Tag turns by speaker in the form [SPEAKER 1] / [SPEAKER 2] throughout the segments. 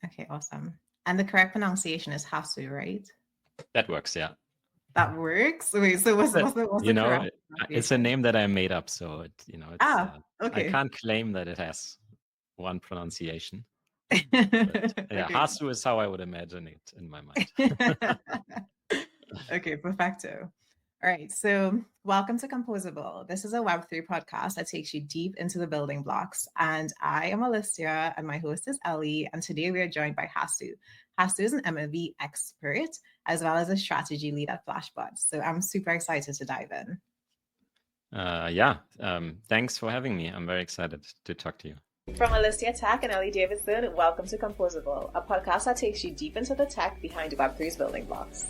[SPEAKER 1] Okay, awesome. And the correct pronunciation is Hasu, right?
[SPEAKER 2] That works, yeah.
[SPEAKER 1] That works. Wait, so what's
[SPEAKER 2] But,
[SPEAKER 1] the correct
[SPEAKER 2] it's a
[SPEAKER 1] pronunciation?
[SPEAKER 2] name that I made up, so it's I
[SPEAKER 1] Okay.
[SPEAKER 2] can't claim that it has one pronunciation. But yeah,
[SPEAKER 1] Okay.
[SPEAKER 2] Hasu is how I would imagine it in my mind.
[SPEAKER 1] Okay, perfecto. All right, so welcome to Composable. This is a Web3 podcast that takes you deep into the building blocks. And I am Alysia, and my host is Ellie. And today we are joined by Hasu. Hasu is an MEV expert, as well as a strategy lead at Flashbots. So I'm super excited to dive in.
[SPEAKER 2] Thanks for having me. I'm very excited to talk to you.
[SPEAKER 1] From Alysia Tech and Ellie Davidson, welcome to Composable, a podcast that takes you deep into the tech behind Web3's building blocks.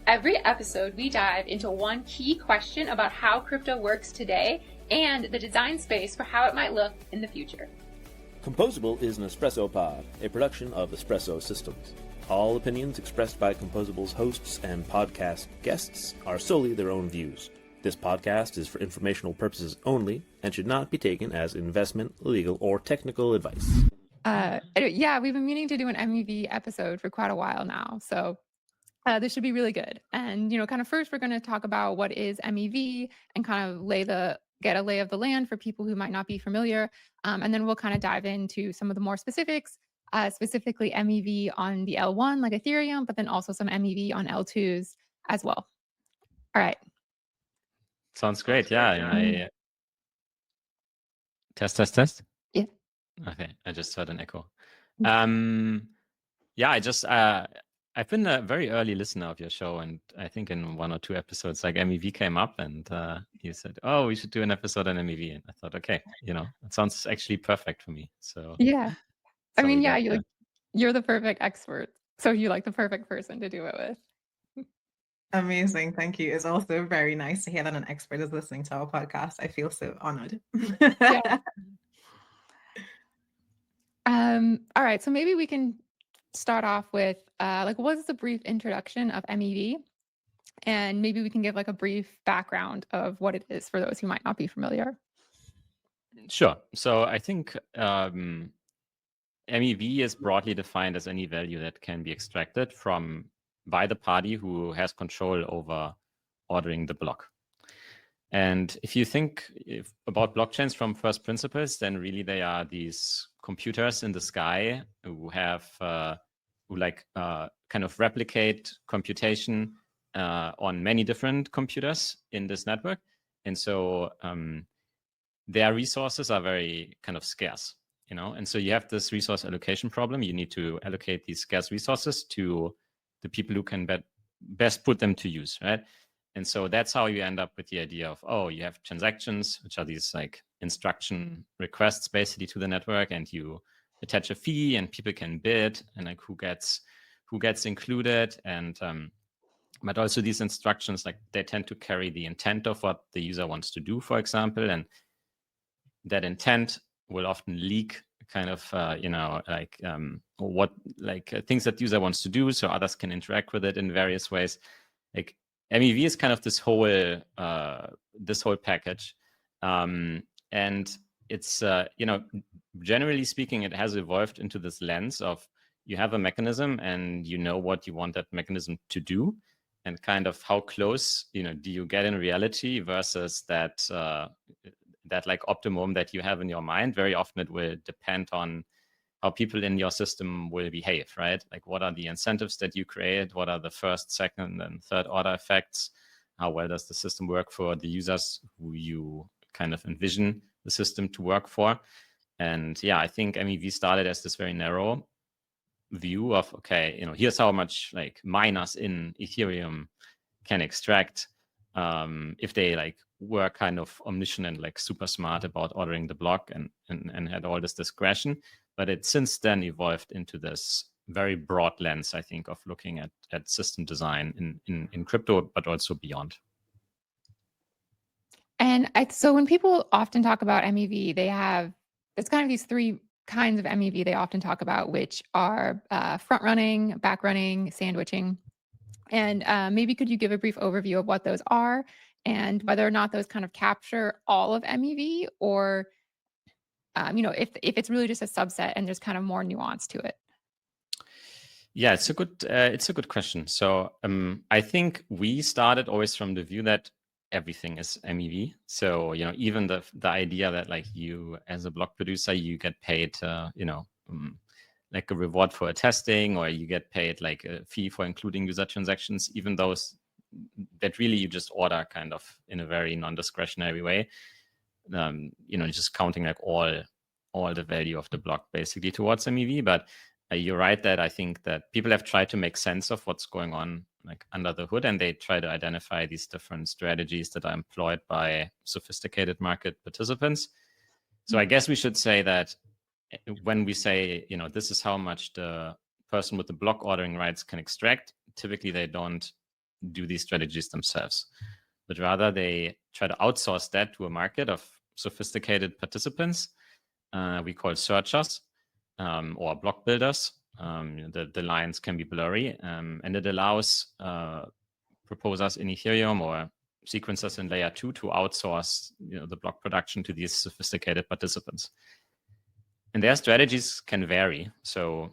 [SPEAKER 3] Every episode, we dive into one key question about how crypto works today and the design space for how it might look in the future.
[SPEAKER 4] Composable is an Espresso pod, a production of Espresso Systems. All opinions expressed by Composable's hosts and podcast guests are solely their own views. This podcast is for informational purposes only and should not be taken as investment, legal, or technical advice.
[SPEAKER 5] We've been meaning to do an MEV episode for quite a while now, so this should be really good. And, kind of first, we're going to talk about what is MEV and kind of get a lay of the land for people who might not be familiar. And then we'll kind of dive into some of the more specifics, specifically MEV on the L1, like Ethereum, but then also some MEV on L2s as well. All right.
[SPEAKER 2] Sounds great. Yeah. Test.
[SPEAKER 5] Yeah.
[SPEAKER 2] Okay. I just heard an echo.
[SPEAKER 5] Mm.
[SPEAKER 2] I've been a very early listener of your show, and I think in one or two episodes, like MEV came up, and you said, "Oh, we should do an episode on MEV," and I thought, okay, it sounds actually perfect for me. So
[SPEAKER 5] yeah, I mean, you're the perfect expert, so you're like the perfect person to do it with.
[SPEAKER 1] Amazing, thank you. It's also very nice to hear that an expert is listening to our podcast. I feel so honored.
[SPEAKER 5] Yeah. All right, so maybe we can start off with what's the brief introduction of MEV, and maybe we can give like a brief background of what it is for those who might not be familiar.
[SPEAKER 2] Sure. So I think MEV is broadly defined as any value that can be extracted by the party who has control over ordering the block. And if you think about blockchains from first principles, then really they are these computers in the sky who have kind of replicate computation on many different computers in this network. And so their resources are very kind of scarce, and so you have this resource allocation problem. You need to allocate these scarce resources to the people who can best put them to use, right? And so that's how you end up with the idea of, you have transactions, which are these like instruction requests basically to the network, and you attach a fee and people can bid, and like who gets included. And but also these instructions, like they tend to carry the intent of what the user wants to do, for example, and that intent will often leak kind of things that user wants to do, so others can interact with it in various ways. Like MEV is kind of this whole package, and it's generally speaking, it has evolved into this lens of you have a mechanism and you know what you want that mechanism to do, and kind of how close do you get in reality versus that like optimum that you have in your mind. Very often it will depend on how people in your system will behave, right? Like what are the incentives that you create? What are the first, second, and third order effects? How well does the system work for the users who you kind of envision the system to work for? And I think MEV started as this very narrow view of, okay, here's how much like miners in Ethereum can extract if they like were kind of omniscient and like super smart about ordering the block and had all this discretion. But it since then evolved into this very broad lens, I think, of looking at system design in crypto, but also beyond.
[SPEAKER 5] And so when people often talk about MEV, there's kind of these three kinds of MEV they often talk about, which are front running, back running, sandwiching. And maybe could you give a brief overview of what those are and whether or not those kind of capture all of MEV, or if it's really just a subset and there's kind of more nuance to it?
[SPEAKER 2] Yeah, it's a good question. So I think we started always from the view that everything is MEV. So even the idea that like you as a block producer you get paid like a reward for a testing, or you get paid like a fee for including user transactions, even those that really you just order kind of in a very non-discretionary way. Just counting like all the value of the block basically towards MEV. But you're right that I think that people have tried to make sense of what's going on like under the hood, and they try to identify these different strategies that are employed by sophisticated market participants. So I guess we should say that when we say, this is how much the person with the block ordering rights can extract, typically they don't do these strategies themselves, but rather they try to outsource that to a market of sophisticated participants. We call searchers or block builders. The lines can be blurry, and it allows proposers in Ethereum or sequencers in layer 2 to outsource the block production to these sophisticated participants. And their strategies can vary. So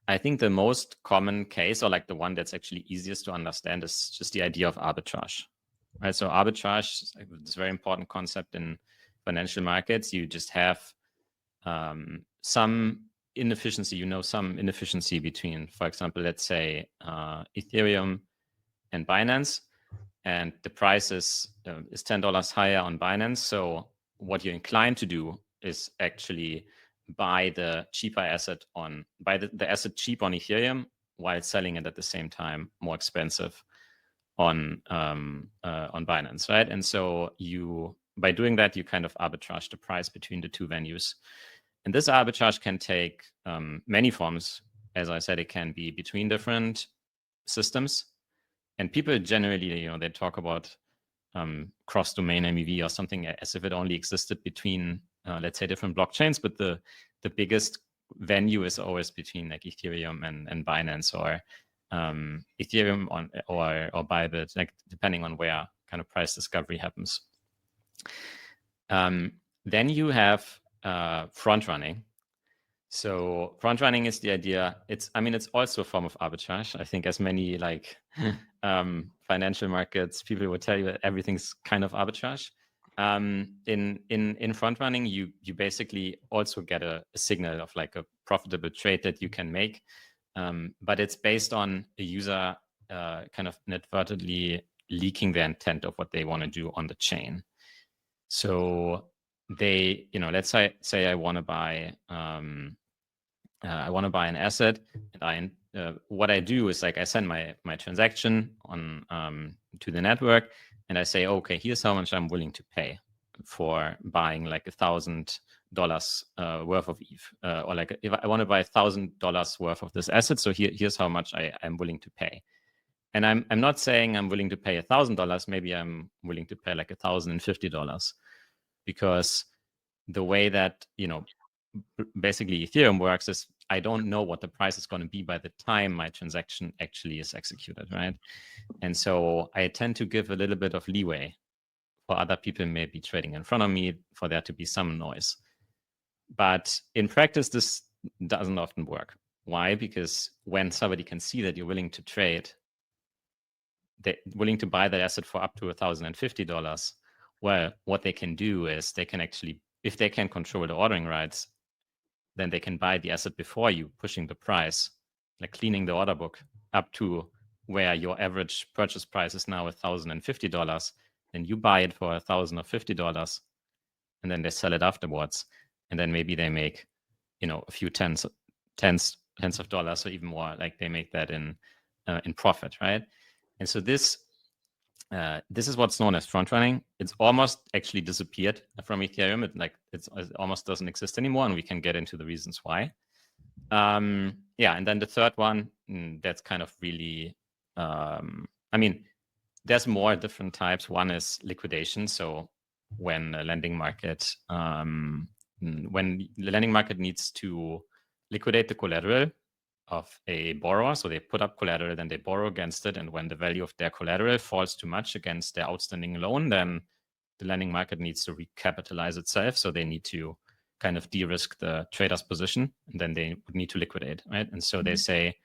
[SPEAKER 2] I think the most common case, or like the one that's actually easiest to understand, is just the idea of arbitrage. Right? So arbitrage is like this very important concept in financial markets. You just have some inefficiency, some inefficiency between, for example, let's say Ethereum and Binance, and the price is $10 higher on Binance. So what you're inclined to do is actually buy the cheaper asset buy the asset cheap on Ethereum while selling it at the same time more expensive on Binance, right? And so by doing that, you kind of arbitrage the price between the two venues. And this arbitrage can take many forms. As I said, it can be between different systems. And people generally, they talk about cross-domain MEV or something as if it only existed between, let's say, different blockchains. But the biggest venue is always between like Ethereum and Binance, or Ethereum or Bybit, like depending on where kind of price discovery happens. Then you have front running. So front running is the idea. It's also a form of arbitrage. I think as many like financial markets people will tell you that everything's kind of arbitrage. In front running, you basically also get a signal of like a profitable trade that you can make, but it's based on a user kind of inadvertently leaking the intent of what they want to do on the chain. So they, let's say I want to buy an asset, and what I do is like I send my transaction on to the network, and I say, okay, here's how much I'm willing to pay for buying like $1,000 worth of ETH, or like if I want to buy $1,000 worth of this asset, so here's how much I'm willing to pay. And I'm not saying I'm willing to pay $1,000. Maybe I'm willing to pay like $1,050, because the way that basically Ethereum works is I don't know what the price is going to be by the time my transaction actually is executed, right? And so I tend to give a little bit of leeway for other people maybe trading in front of me for there to be some noise. But in practice, this doesn't often work. Why? Because when somebody can see that you're willing to trade, they're willing to buy that asset for up to $1,050, well, what they can do is they can actually, if they can control the ordering rights, then they can buy the asset before you, pushing the price, like cleaning the order book up to where your average purchase price is now $1,050. Then you buy it for $1,050, and then they sell it afterwards. And then maybe they make, a few tens of dollars or even more. Like they make that in profit, right? And so this is what's known as front running. It's almost actually disappeared from Ethereum. It almost doesn't exist anymore, and we can get into the reasons why. And then the third one, that's kind of really, there's more different types. One is liquidation. So when the lending market, needs to liquidate the collateral of a borrower. So they put up collateral, then they borrow against it. And when the value of their collateral falls too much against their outstanding loan, then the lending market needs to recapitalize itself. So they need to kind of de-risk the trader's position, and then they would need to liquidate, right? And so they say,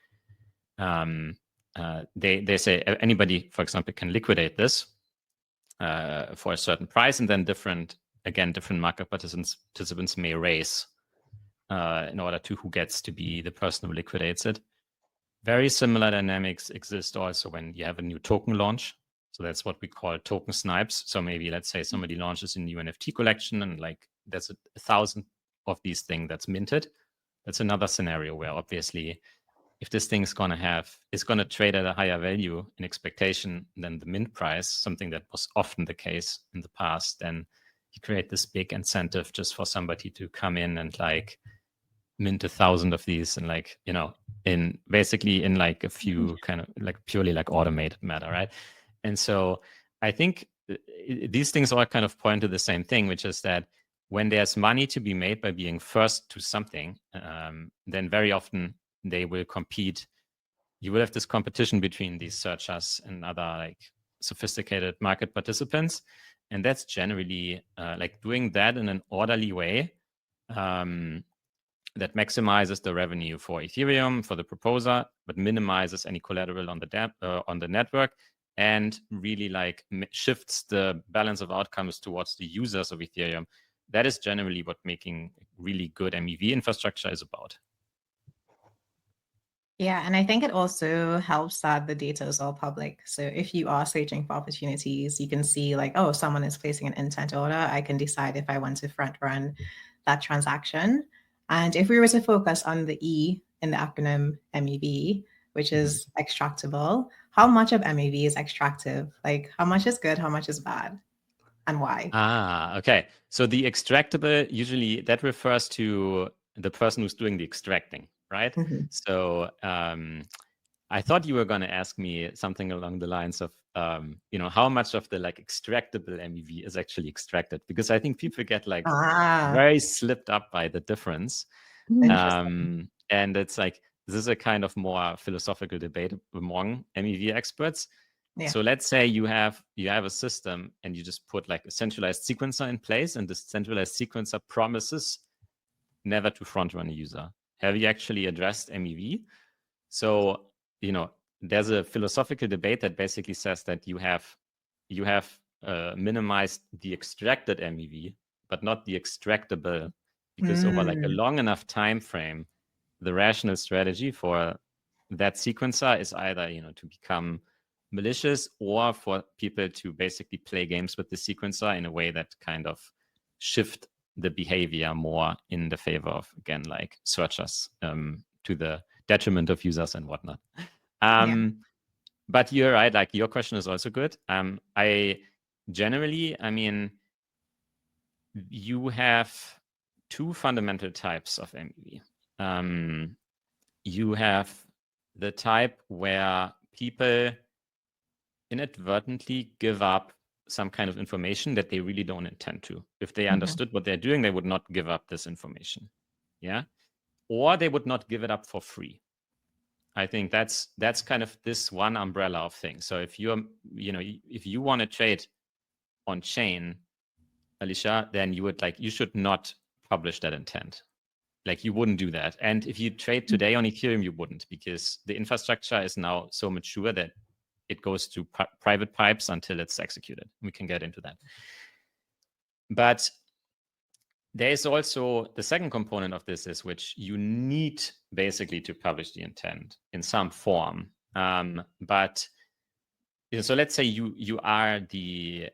[SPEAKER 2] they say anybody, for example, can liquidate this for a certain price, and then different market participants may race in order to who gets to be the person who liquidates it. Very similar dynamics exist also when you have a new token launch. So that's what we call token snipes. So maybe let's say somebody launches a new NFT collection and like there's 1,000 of these things that's minted. That's another scenario where obviously if this thing is going to trade at a higher value in expectation than the mint price, something that was often the case in the past, then you create this big incentive just for somebody to come in and like mint 1,000 of these and like, in like a few kind of like purely like automated matter, right? And so I think these things all kind of point to the same thing, which is that when there's money to be made by being first to something, then very often they will compete. You will have this competition between these searchers and other like sophisticated market participants. And that's generally like doing that in an orderly way that maximizes the revenue for Ethereum, for the proposer, but minimizes any collateral on the network, and really like shifts the balance of outcomes towards the users of Ethereum. That is generally what making really good MEV infrastructure is about.
[SPEAKER 1] Yeah, and I think it also helps that the data is all public. So if you are searching for opportunities, you can see like, oh, someone is placing an intent order. I can decide if I want to front run that transaction. And if we were to focus on the E in the acronym MEV, which is extractable, how much of MEV is extractive? Like how much is good, how much is bad, and why?
[SPEAKER 2] Okay. So the extractable, usually that refers to the person who's doing the extracting, right?
[SPEAKER 1] Mm-hmm.
[SPEAKER 2] So I thought you were going to ask me something along the lines of, how much of the like extractable MEV is actually extracted, because I think people get like very slipped up by the difference. And it's like, this is a kind of more philosophical debate among MEV experts. Yeah. So let's say you have a system and you just put like a centralized sequencer in place, and this centralized sequencer promises never to front run a user. Have you actually addressed MEV? So, there's a philosophical debate that basically says that you have minimized the extracted MEV, but not the extractable, because over like a long enough time frame, the rational strategy for that sequencer is either, to become malicious or for people to basically play games with the sequencer in a way that kind of shift the behavior more in the favor of, again, like searchers to the detriment of users and whatnot. But you're right, like your question is also good. You have two fundamental types of MEV. You have the type where people inadvertently give up some kind of information that they really don't intend to. If they understood what they're doing, they would not give up this information. Yeah. Or they would not give it up for free. I think that's kind of this one umbrella of things. So if if you want to trade on chain, Alysia, then you should not publish that intent. Like you wouldn't do that. And if you trade today on Ethereum, you wouldn't, because the infrastructure is now so mature that it goes to private pipes until it's executed. We can get into that. But there is also the second component of this, is which you need basically to publish the intent in some form. But so let's say you are the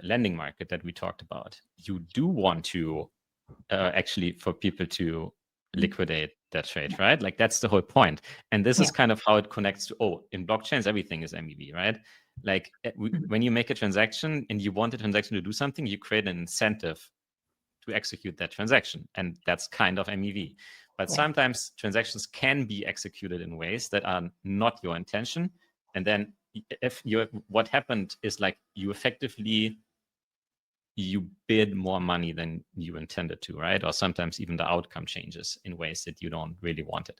[SPEAKER 2] lending market that we talked about. You do want to actually for people to liquidate that trade, right? Like that's the whole point. And this is kind of how it connects to, in blockchains, everything is MEV, right? Like when you make a transaction and you want the transaction to do something, you create an incentive to execute that transaction. And that's kind of MEV. But sometimes transactions can be executed in ways that are not your intention. And then what happened is like you bid more money than you intended to, right? Or sometimes even the outcome changes in ways that you don't really want it.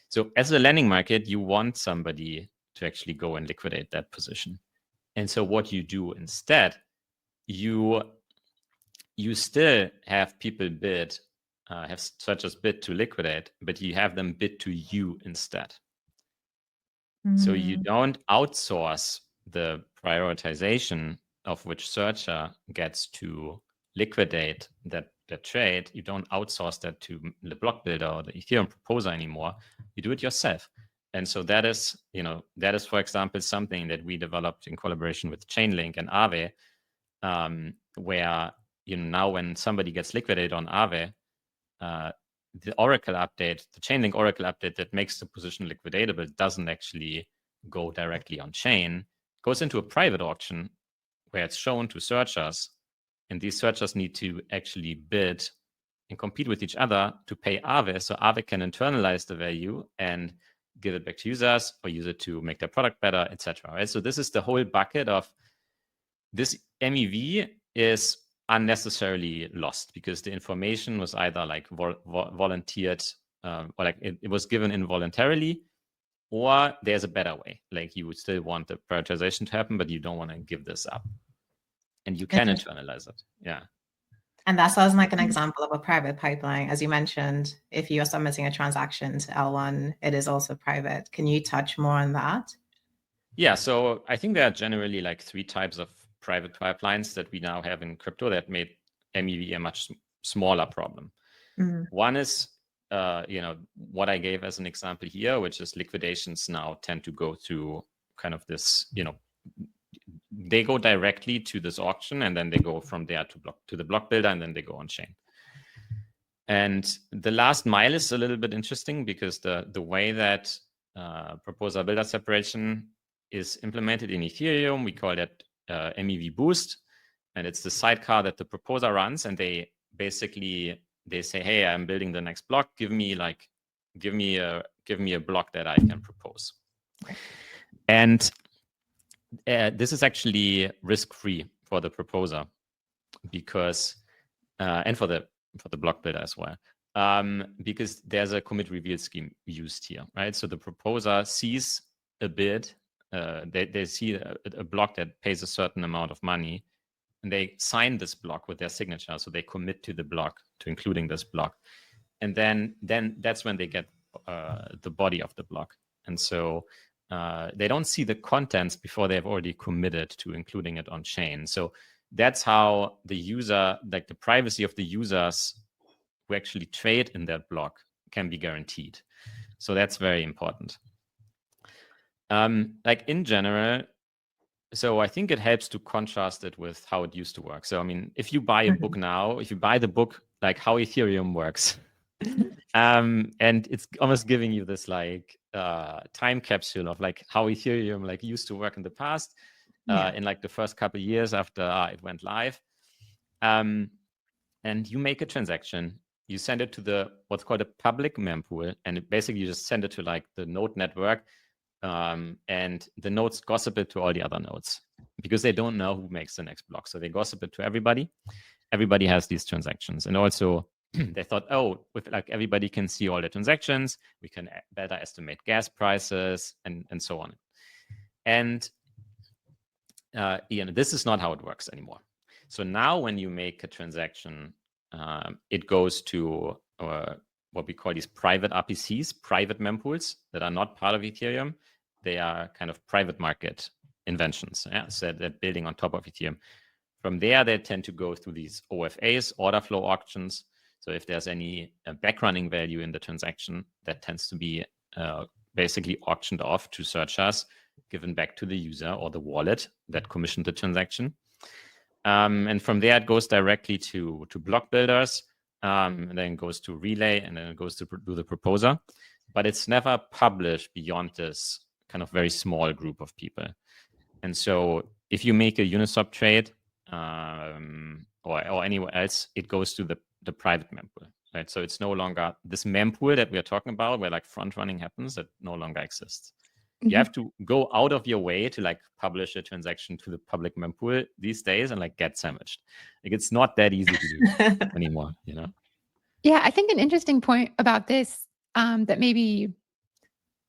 [SPEAKER 2] So as a lending market, you want somebody to actually go and liquidate that position. And so what you do instead, you still have people bid, have searchers bid to liquidate, but you have them bid to you instead. So you
[SPEAKER 1] Mm.
[SPEAKER 2] don't outsource the prioritization of which searcher gets to liquidate that trade. You don't outsource that to the block builder or the Ethereum proposer anymore. You do it yourself. And so that is, for example, something that we developed in collaboration with Chainlink and Aave, where, now when somebody gets liquidated on Aave, the Oracle update, the Chainlink Oracle update that makes the position liquidatable doesn't actually go directly on chain. It goes into a private auction where it's shown to searchers, and these searchers need to actually bid and compete with each other to pay Aave, so Aave can internalize the value and give it back to users or use it to make their product better, etc. Right? So this is the whole bucket of this MEV is unnecessarily lost because the information was either like volunteered or like it was given involuntarily, or there's a better way. Like you would still want the prioritization to happen, but you don't want to give this up, and you can internalize it. Yeah.
[SPEAKER 1] And that sounds like an example of a private pipeline. As you mentioned, if you're submitting a transaction to L1, it is also private. Can you touch more on that?
[SPEAKER 2] Yeah, so I think there are generally like 3 types of private pipelines that we now have in crypto that made MEV a much smaller problem. One is, what I gave as an example here, which is liquidations now tend to go through kind of this, they go directly to this auction and then they go from there to the block builder and then they go on chain. And the last mile is a little bit interesting because the way that proposer builder separation is implemented in Ethereum, we call that MEV boost, and it's the sidecar that the proposer runs, and they say, hey, I'm building the next block. Give me a block that I can propose. And this is actually risk-free for the proposer because and for the block builder as well, because there's a commit reveal scheme used here, right? So the proposer sees a bid, they see a block that pays a certain amount of money, and they sign this block with their signature. So they commit to the block, to including this block. And then that's when they get the body of the block. And so they don't see the contents before they've already committed to including it on chain. So that's how the user, like the privacy of the users who actually trade in that block, can be guaranteed. So that's very important. Like in general, so I think it helps to contrast it with how it used to work. So, I mean, if you buy a book now, if you buy the book, like how Ethereum works, and it's almost giving you this like time capsule of like how Ethereum like used to work in the past, in like the first couple of years after it went live. And you make a transaction, you send it to what's called a public mempool, and basically you just send it to like the node network. And the nodes gossip it to all the other nodes because they don't know who makes the next block. So they gossip it to everybody. Everybody has these transactions. And also they thought, if like everybody can see all the transactions, we can better estimate gas prices and so on. And this is not how it works anymore. So now when you make a transaction, it goes to what we call these private RPCs, private mempools that are not part of Ethereum. They are kind of private market inventions. Yeah? So they're building on top of Ethereum. From there, they tend to go through these OFAs, order flow auctions. So if there's any backrunning value in the transaction, that tends to be basically auctioned off to searchers, given back to the user or the wallet that commissioned the transaction. And from there, it goes directly to block builders, and then it goes to relay, and then it goes to do the proposer. But it's never published beyond this kind of very small group of people. And so if you make a Uniswap trade or anywhere else, it goes to the private mempool, right? So it's no longer this mempool that we are talking about where like front running happens, that no longer exists. You have to go out of your way to like publish a transaction to the public mempool these days and like get sandwiched. Like it's not that easy to do anymore,
[SPEAKER 5] Yeah, I think an interesting point about this that maybe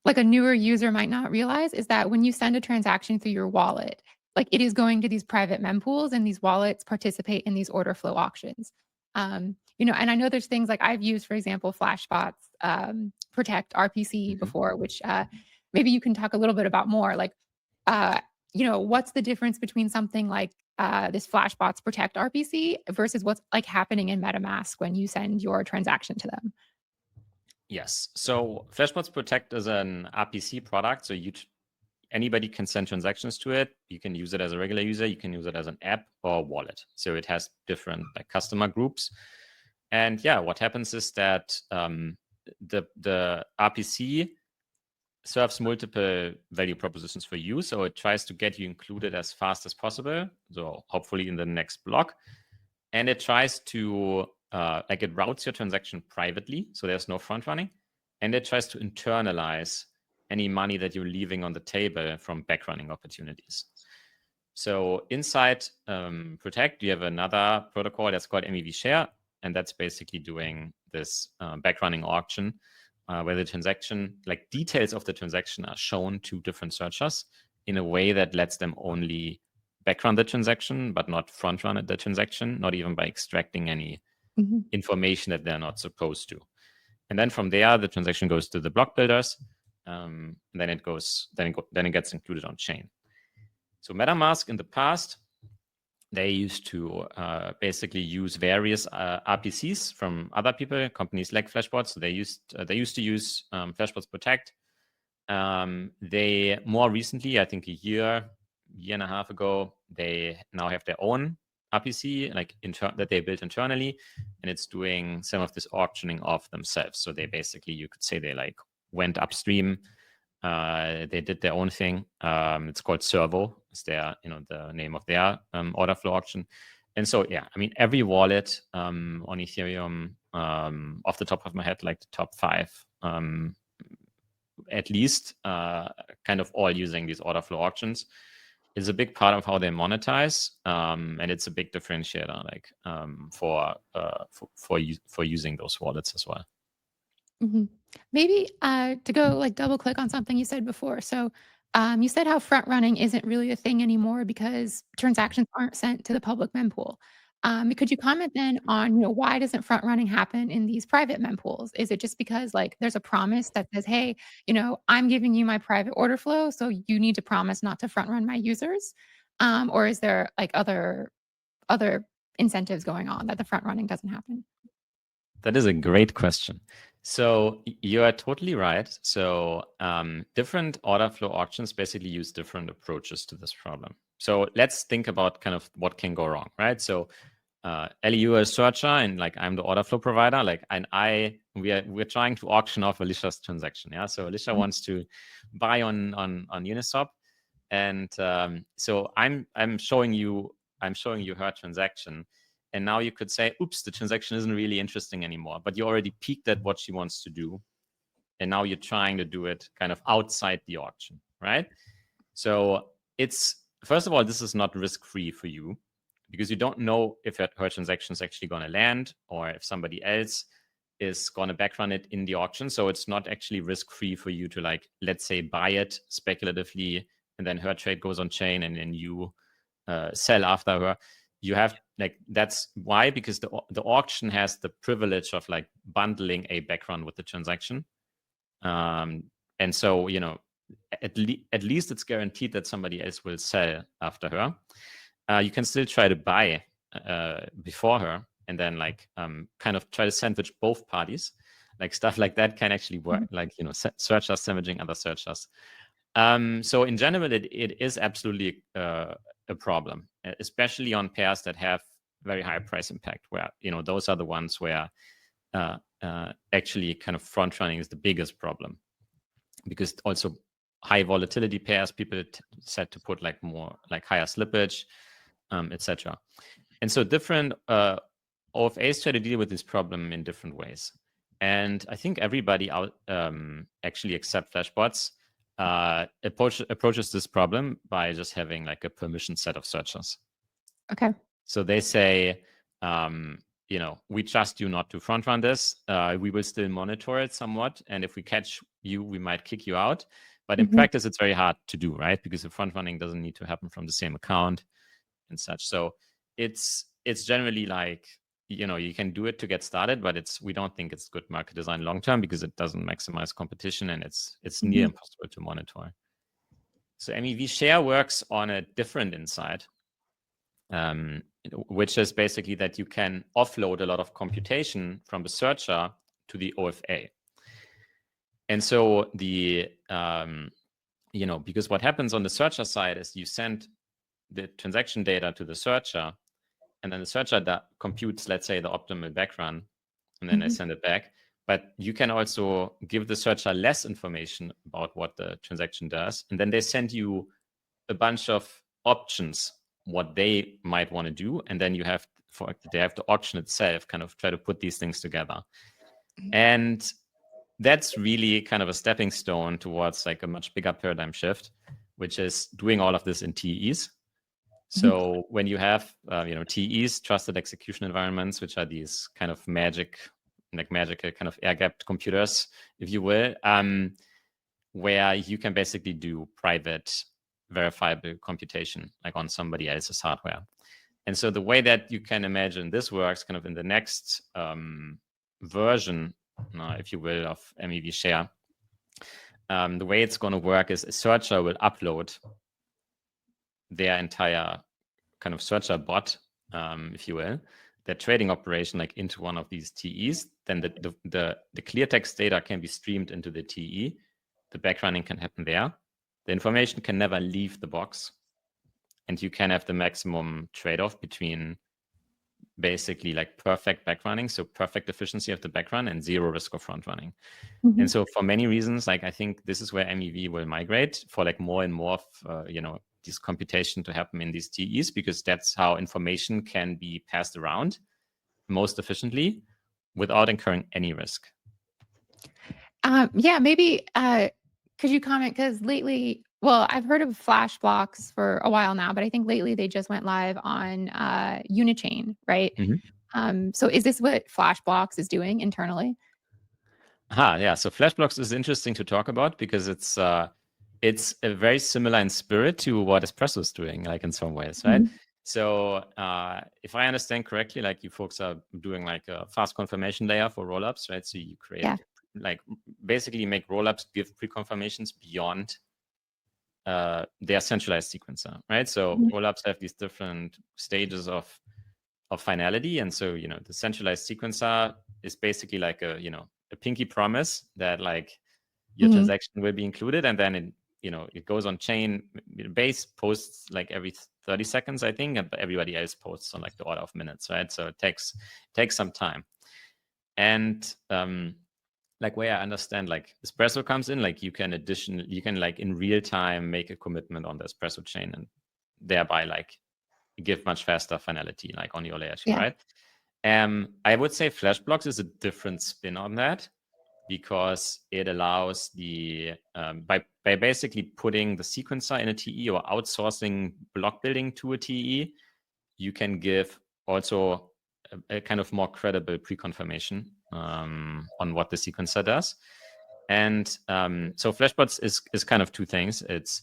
[SPEAKER 5] like a newer user might not realize is that when you send a transaction through your wallet, like it is going to these private mempools, and these wallets participate in these order flow auctions. And I know there's things like I've used, for example, Flashbots, Protect RPC before, which maybe you can talk a little bit about more like, what's the difference between something like this Flashbots Protect RPC versus what's like happening in MetaMask when you send your transaction to them?
[SPEAKER 2] Yes. So Flashbots Protect is an RPC product. So anybody can send transactions to it. You can use it as a regular user. You can use it as an app or a wallet. So it has different like customer groups. And yeah, what happens is that the RPC serves multiple value propositions for you. So it tries to get you included as fast as possible. So hopefully in the next block. And it tries to, it routes your transaction privately. So there's no front running. And it tries to internalize any money that you're leaving on the table from back running opportunities. So inside Protect, you have another protocol that's called MEV Share. And that's basically doing this back running auction where the transaction, like details of the transaction are shown to different searchers in a way that lets them only back run the transaction, but not front run the transaction, not even by extracting any information that they're not supposed to. And then from there, the transaction goes to the block builders. Then it gets included on chain. So MetaMask in the past, they used to basically use various RPCs from other people, companies like Flashbots. So they used to use Flashbots Protect. They more recently, I think a year and a half ago, they now have their own RPC that they built internally, and it's doing some of this auctioning off themselves. So they basically, you could say they like went upstream. They did their own thing. It's called Servo. It's their, the name of their order flow auction. And so, yeah, I mean, every wallet on Ethereum, off the top of my head, like the top 5, at least, kind of all using these order flow auctions, is a big part of how they monetize, and it's a big differentiator, like for using those wallets as well.
[SPEAKER 5] Maybe to go like double click on something you said before. So you said how front running isn't really a thing anymore because transactions aren't sent to the public mempool. Could you comment then on why doesn't front running happen in these private mempools? Is it just because like there's a promise that says, hey, I'm giving you my private order flow, so you need to promise not to front run my users, or is there like other incentives going on that the front running doesn't happen?
[SPEAKER 2] That is a great question. So you are totally right. So different order flow auctions basically use different approaches to this problem. So let's think about kind of what can go wrong, right? So Ellie, you are a searcher, and like I'm the order flow provider. Like, and we're trying to auction off Alicia's transaction. Yeah. So Alicia wants to buy on Uniswap, and so I'm showing you her transaction. And now you could say, oops, the transaction isn't really interesting anymore, but you already peeked at what she wants to do. And now you're trying to do it kind of outside the auction, right? So first of all, this is not risk-free for you because you don't know if her transaction is actually going to land or if somebody else is going to backrun it in the auction. So it's not actually risk-free for you to, like, let's say, buy it speculatively, and then her trade goes on chain and then you sell after her. You have, like, that's why, because the auction has the privilege of like bundling a backrun with the transaction. And so, at least it's guaranteed that somebody else will sell after her. You can still try to buy before her and then like kind of try to sandwich both parties. Like stuff like that can actually work, like, searchers sandwiching other searchers. So in general, it is absolutely a problem, especially on pairs that have very high price impact, where those are the ones where actually kind of front running is the biggest problem, because also high volatility pairs, people set to put like more like higher slippage, etc. And so different OFAs try to deal with this problem in different ways. And I think everybody out actually except Flashbots approaches this problem by just having like a permission set of searchers.
[SPEAKER 5] Okay.
[SPEAKER 2] So they say, we trust you not to front run this. We will still monitor it somewhat. And if we catch you, we might kick you out. But in practice, it's very hard to do, right? Because the front running doesn't need to happen from the same account and such. So it's generally like you can do it to get started, but we don't think it's good market design long term because it doesn't maximize competition and it's near impossible to monitor. So MEV share works on a different insight, which is basically that you can offload a lot of computation from the searcher to the OFA. And so because what happens on the searcher side is you send the transaction data to the searcher, and then the searcher computes, let's say, the optimal backrun, and then they send it back. But you can also give the searcher less information about what the transaction does, and then they send you a bunch of options, what they might want to do, and then they have the auction itself kind of try to put these things together. And that's really kind of a stepping stone towards like a much bigger paradigm shift, which is doing all of this in TEs. So when you have, TEs, trusted execution environments, which are these kind of magical kind of air-gapped computers, if you will, where you can basically do private verifiable computation, like on somebody else's hardware. And so the way that you can imagine this works kind of in the next version, if you will, of MEV share, the way it's going to work is a searcher will upload their entire kind of searcher bot, if you will, their trading operation like into one of these TEs. Then the clear text data can be streamed into the TE. The backrunning can happen there. The information can never leave the box. And you can have the maximum trade-off between basically like perfect backrunning, so perfect efficiency of the backrun and zero risk of front running. And so for many reasons, like I think this is where MEV will migrate for like more and more of, this computation to happen in these TEs, because that's how information can be passed around most efficiently without incurring any risk.
[SPEAKER 5] Maybe could you comment? Because lately, well, I've heard of Flashblocks for a while now, but I think lately they just went live on Unichain, right? So is this what Flashblocks is doing internally?
[SPEAKER 2] Yeah. So Flashblocks is interesting to talk about because it's a very similar in spirit to what Espresso is doing, like in some ways, right? So if I understand correctly, like you folks are doing like a fast confirmation layer for rollups, right? So you create like basically make rollups give pre-confirmations beyond their centralized sequencer, right? So rollups have these different stages of finality, and so the centralized sequencer is basically like a pinky promise that like your transaction will be included, and then it goes on chain. Base posts like every 30 seconds, I think, and everybody else posts on like the order of minutes, right? So it takes some time. And like where I understand like Espresso comes in, like you can like in real time make a commitment on the Espresso chain and thereby like give much faster finality like on your layer 2, right? I would say Flashblocks is a different spin on that, because it allows the by basically putting the sequencer in a TE or outsourcing block building to a TE, you can give also a kind of more credible pre-confirmation on what the sequencer does. And so Flashbots is kind of two things. It's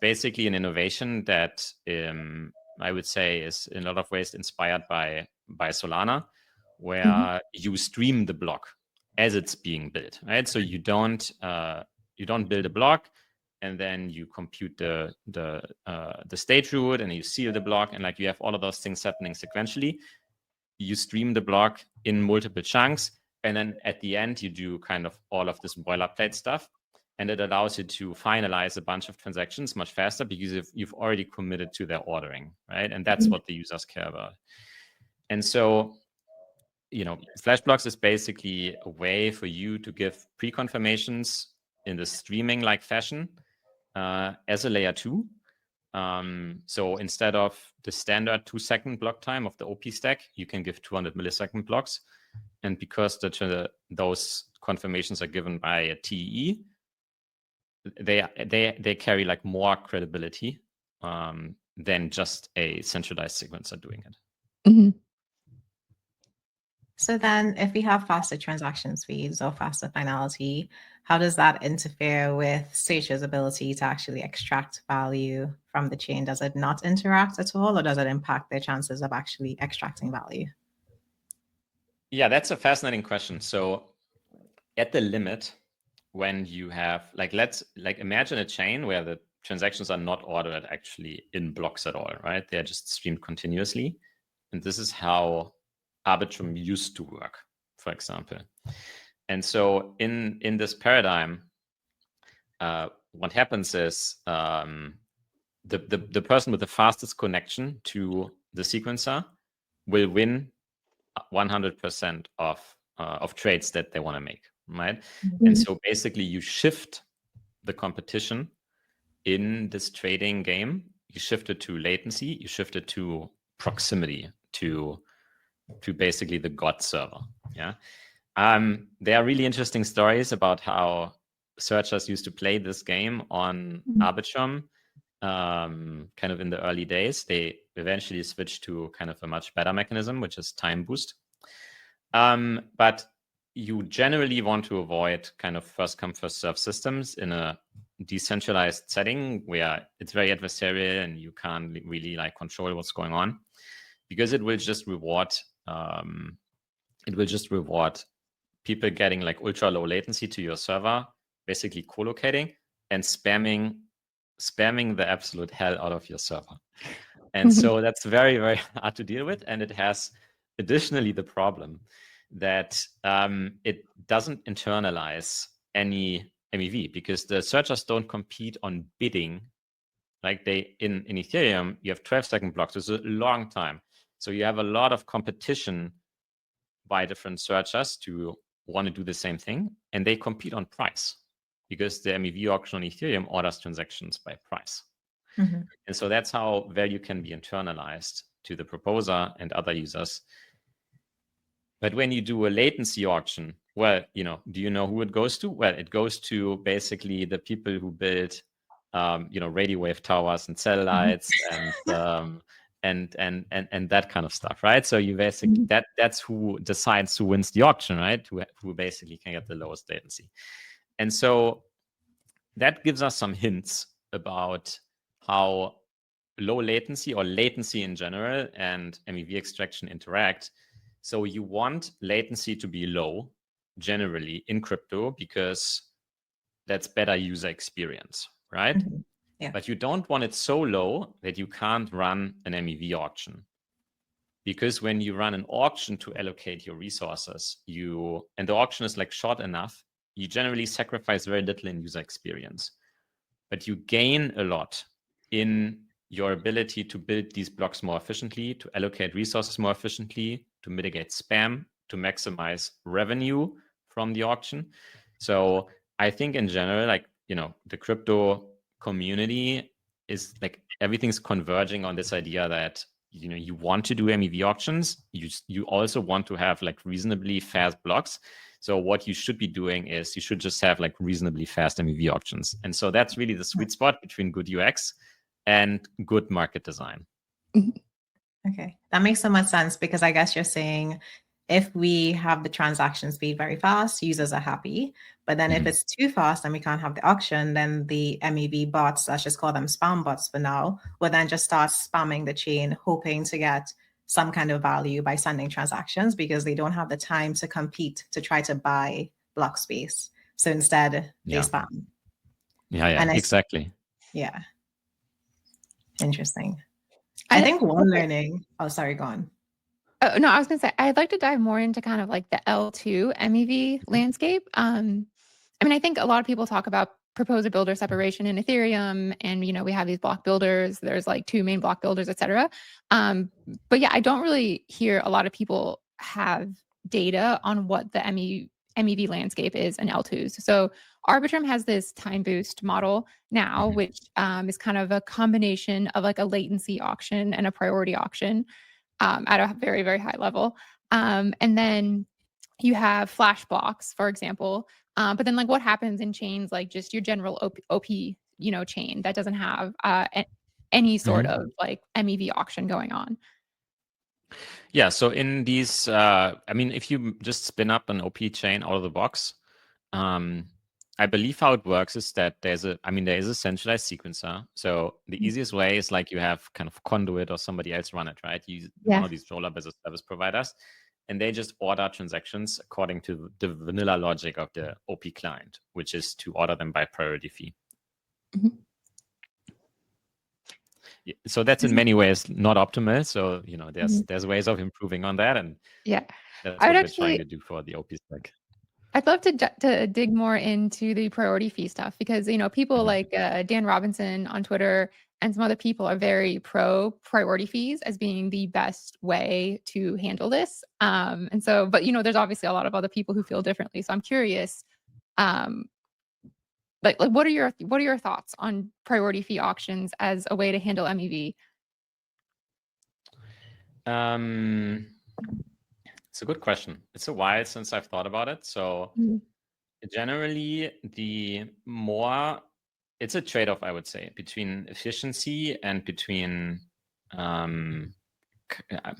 [SPEAKER 2] basically an innovation that I would say is in a lot of ways inspired by Solana, where you stream the block as it's being built, right? So you don't build a block and then you compute the state root and you seal the block, and like you have all of those things happening sequentially. You stream the block in multiple chunks, and then at the end you do kind of all of this boilerplate stuff, and it allows you to finalize a bunch of transactions much faster because you've already committed to their ordering, right? And that's what the users care about. And so Flashblocks is basically a way for you to give pre-confirmations in the streaming-like fashion as a layer 2. So instead of the standard 2-second block time of the OP stack, you can give 200 millisecond blocks. And because those confirmations are given by a TE, they carry like more credibility than just a centralized sequencer doing it.
[SPEAKER 1] So then if we have faster transaction speeds or faster finality, how does that interfere with Sato's ability to actually extract value from the chain? Does it not interact at all, or does it impact their chances of actually extracting value?
[SPEAKER 2] Yeah, that's a fascinating question. So at the limit, when you have let's imagine a chain where the transactions are not ordered actually in blocks at all, right? They're just streamed continuously. And this is how Arbitrum used to work, for example. And so in this paradigm, what happens is the person with the fastest connection to the sequencer will win 100% of trades that they want to make, right? And so basically you shift the competition in this trading game. You shift it to latency, you shift it to proximity, to basically the God server. Yeah. There are really interesting stories about how searchers used to play this game on Arbitrum. Kind of in the early days, they eventually switched to kind of a much better mechanism, which is time boost. But you generally want to avoid kind of first come, first serve systems in a decentralized setting where it's very adversarial and you can't really control what's going on, because it will just reward people getting ultra low latency to your server, basically co-locating and spamming the absolute hell out of your server. And so that's very, very hard to deal with. And it has additionally the problem that it doesn't internalize any MEV, because the searchers don't compete on bidding. Like in Ethereum, you have 12-second blocks. It's a long time. So you have a lot of competition by different searchers to want to do the same thing. And they compete on price, because the MEV auction on Ethereum orders transactions by price. And so that's how value can be internalized to the proposer and other users. But when you do a latency auction, well, do you know who it goes to? Well, it goes to basically the people who build, radio wave towers and satellites and that kind of stuff, right? So you basically that's who decides who wins the auction, right? Who basically can get the lowest latency. And so that gives us some hints about how low latency or latency in general and MEV extraction interact. So you want latency to be low generally in crypto, because that's better user experience, right?
[SPEAKER 1] Yeah.
[SPEAKER 2] But you don't want it so low that you can't run an MEV auction. Because when you run an auction to allocate your resources, and the auction is short enough, you generally sacrifice very little in user experience. But you gain a lot in your ability to build these blocks more efficiently, to allocate resources more efficiently, to mitigate spam, to maximize revenue from the auction. So I think in general, the crypto community is everything's converging on this idea that you want to do MEV auctions. You also want to have reasonably fast blocks. So what you should be doing is you should just have reasonably fast MEV auctions. And so that's really the sweet spot between good UX and good market design.
[SPEAKER 1] Okay, that makes so much sense, because I guess you're saying if we have the transaction speed very fast, users are happy. But then if it's too fast and we can't have the auction, then the MEV bots, let's just call them spam bots for now, will then just start spamming the chain, hoping to get some kind of value by sending transactions, because they don't have the time to compete to try to buy block space. So instead, they spam.
[SPEAKER 2] Yeah, exactly.
[SPEAKER 1] Yeah. Interesting. I think one learning. Oh, sorry, go on.
[SPEAKER 5] Oh, no, I was going to say, I'd like to dive more into kind of the L2 MEV landscape. I think a lot of people talk about proposer builder separation in Ethereum, and we have these block builders. There's two main block builders, etc. But yeah, I don't really hear a lot of people have data on what the MEV landscape is in L2s. So Arbitrum has this time boost model now, which is kind of a combination of a latency auction and a priority auction at a very, very high level. And then you have Flashblocks, for example. But then what happens in chains just your general OP chain that doesn't have any sort of MEV auction going on?
[SPEAKER 2] Yeah, so in these, if you just spin up an OP chain out of the box, I believe how it works is that there is a centralized sequencer. So the easiest way is you have kind of Conduit or somebody else run it, right? You use one of these roll-up as a service providers. and they just order transactions according to the vanilla logic of the OP client, which is to order them by priority fee.
[SPEAKER 5] Mhm.
[SPEAKER 2] So that's in many ways not optimal. So,
[SPEAKER 5] Mhm.
[SPEAKER 2] there's ways of improving on that, and
[SPEAKER 5] Yeah.
[SPEAKER 2] that's
[SPEAKER 5] I would
[SPEAKER 2] what we're trying
[SPEAKER 5] actually,
[SPEAKER 2] to do for the OP stack.
[SPEAKER 5] I'd love to dig more into the priority fee stuff because people
[SPEAKER 2] Mhm.
[SPEAKER 5] like Dan Robinson on Twitter and some other people are very pro priority fees as being the best way to handle this. And so, but there's obviously a lot of other people who feel differently. So I'm curious, um, like what are your thoughts on priority fee auctions as a way to handle MEV?
[SPEAKER 2] It's a good question. It's a while since I've thought about it. So
[SPEAKER 5] Mhm.
[SPEAKER 2] generally, it's a trade-off, I would say, between efficiency and between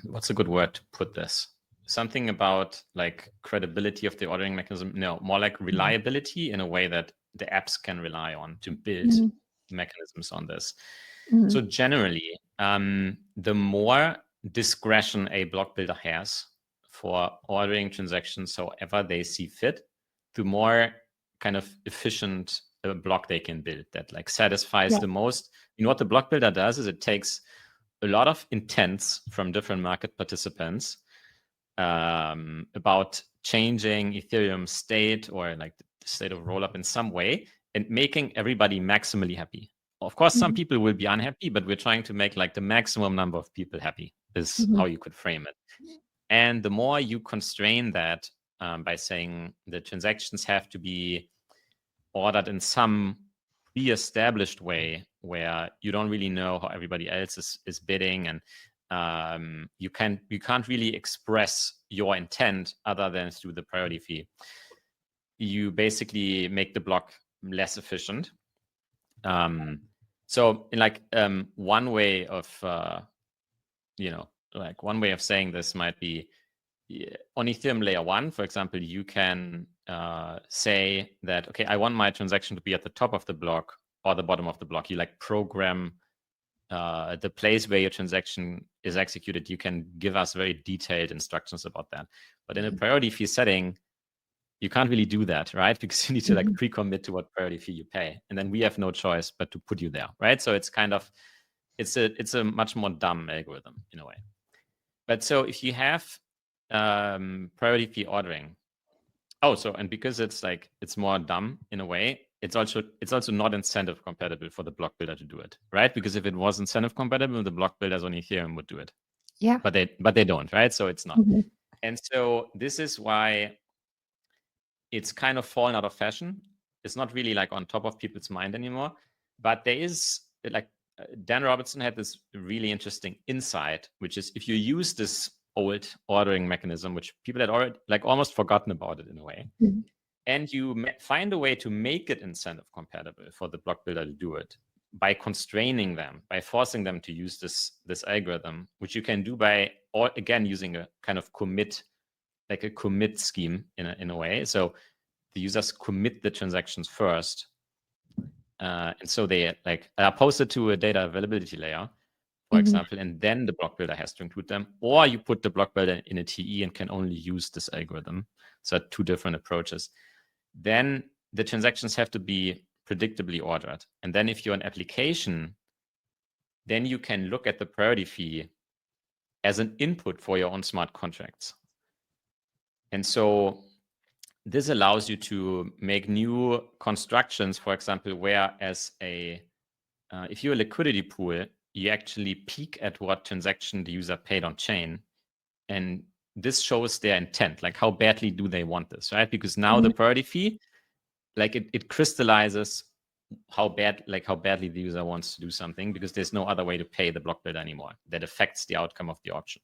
[SPEAKER 2] what's a good word to put this? Something about like credibility of the ordering mechanism. No, more like reliability in a way that the apps can rely on to build
[SPEAKER 5] Mhm.
[SPEAKER 2] mechanisms on this.
[SPEAKER 5] Mhm.
[SPEAKER 2] So generally, the more discretion a block builder has for ordering transactions however they see fit, the more kind of efficient a block they can build that like satisfies
[SPEAKER 5] Yeah.
[SPEAKER 2] the most. What the block builder does is it takes a lot of intents from different market participants about changing Ethereum state or like the state of rollup in some way and making everybody maximally happy. Of course, some
[SPEAKER 5] Mhm.
[SPEAKER 2] people will be unhappy, but we're trying to make like the maximum number of people happy is
[SPEAKER 5] Mhm.
[SPEAKER 2] how you could frame it. And the more you constrain that by saying the transactions have to be ordered in some pre-established way where you don't really know how everybody else is bidding, and you can't really express your intent other than through the priority fee. You basically make the block less efficient. So in like one way of one way of saying this might be on Ethereum layer 1, for example, you can say that, okay, I want my transaction to be at the top of the block or the bottom of the block. You like program the place where your transaction is executed. You can give us very detailed instructions about that. But in a priority fee setting, you can't really do that, right? Because you need to like pre-commit to what priority fee you pay. And then we have no choice but to put you there, right? So it's kind of, it's a much more dumb algorithm in a way. But so if you have priority fee ordering, and because it's more dumb in a way, it's also not incentive compatible for the block builder to do it, right? Because if it was incentive compatible, the block builders on Ethereum would do it.
[SPEAKER 5] Yeah.
[SPEAKER 2] But they don't, right? So it's not.
[SPEAKER 5] Mhm.
[SPEAKER 2] And so this is why it's kind of fallen out of fashion. It's not really like on top of people's mind anymore. But there is like Dan Robertson had this really interesting insight, which is if you use this old ordering mechanism, which people had already like almost forgotten about it in a way,
[SPEAKER 5] Mhm.
[SPEAKER 2] and you find a way to make it incentive compatible for the block builder to do it by constraining them, by forcing them to use this algorithm, which you can do by again using a kind of commit scheme in a way. So the users commit the transactions first, and so they are posted to a data availability layer, for example, and then the block builder has to include them, or you put the block builder in a TE and can only use this algorithm. So two different approaches. Then the transactions have to be predictably ordered. And then if you're an application, then you can look at the priority fee as an input for your own smart contracts. And so this allows you to make new constructions, for example, where if you're a liquidity pool, you actually peek at what transaction the user paid on chain. And this shows their intent, like how badly do they want this, right? Because now the priority fee, like it crystallizes how badly the user wants to do something, because there's no other way to pay the block builder anymore that affects the outcome of the auction.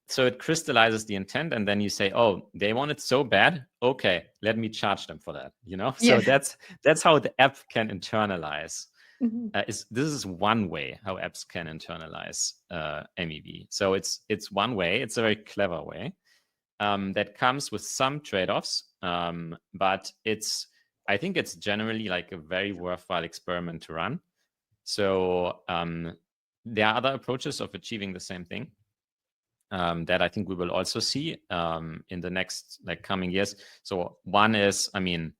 [SPEAKER 2] So it crystallizes the intent, and then you say, oh, they want it so bad, okay, let me charge them for that, so that's how the app can internalize. This is one way how apps can internalize MEV. So it's one way, it's a very clever way that comes with some trade-offs, but I think it's generally like a very worthwhile experiment to run. So there are other approaches of achieving the same thing. that I think we will also see in the next coming years. So one is, I mean,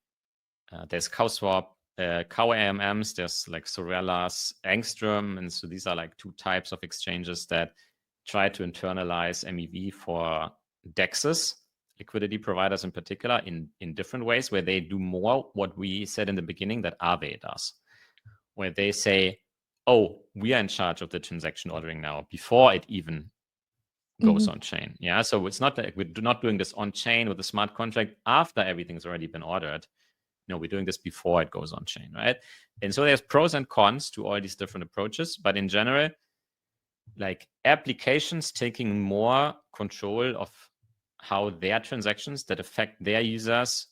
[SPEAKER 2] there's CowSwap, Cow AMMs, there's like Sorellas, Angstrom, and so these are like two types of exchanges that try to internalize MEV for DEXs, liquidity providers in particular, in different ways, where they do more what we said in the beginning that Aave does, where they say, oh, we are in charge of the transaction ordering now before it even goes on chain. Yeah, so it's not that we're not doing this on chain with a smart contract after everything's already been ordered. No, we're doing this before it goes on chain, right? And so there's pros and cons to all these different approaches, but in general, like applications taking more control of how their transactions that affect their users,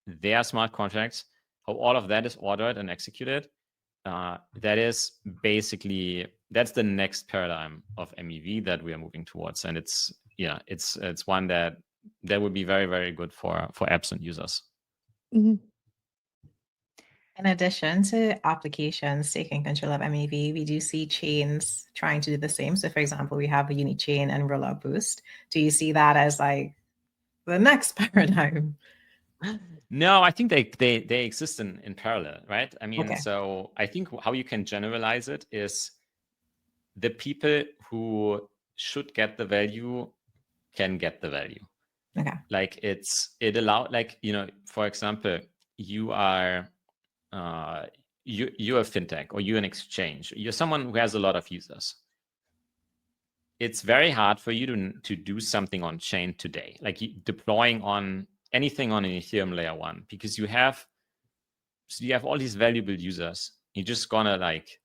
[SPEAKER 2] their smart contracts, how all of that is ordered and executed, that is basically, that's the next paradigm of MEV that we are moving towards. And it's one that would be very, very good for apps and users.
[SPEAKER 1] In addition to applications taking control of MEV, we do see chains trying to do the same. So, for example, we have a Uni chain and Rollup Boost. Do you see that as like the next paradigm?
[SPEAKER 2] No, I think they exist in parallel, right? I mean,
[SPEAKER 1] Okay.
[SPEAKER 2] So I think how you can generalize it is the people who should get the value can get the value.
[SPEAKER 1] Okay.
[SPEAKER 2] Like it allows, like, for example, you are you're a fintech or you're an exchange. You're someone who has a lot of users. It's very hard for you to do something on chain today, like deploying on anything on an Ethereum layer 1, because you have all these valuable users. You're just gonna like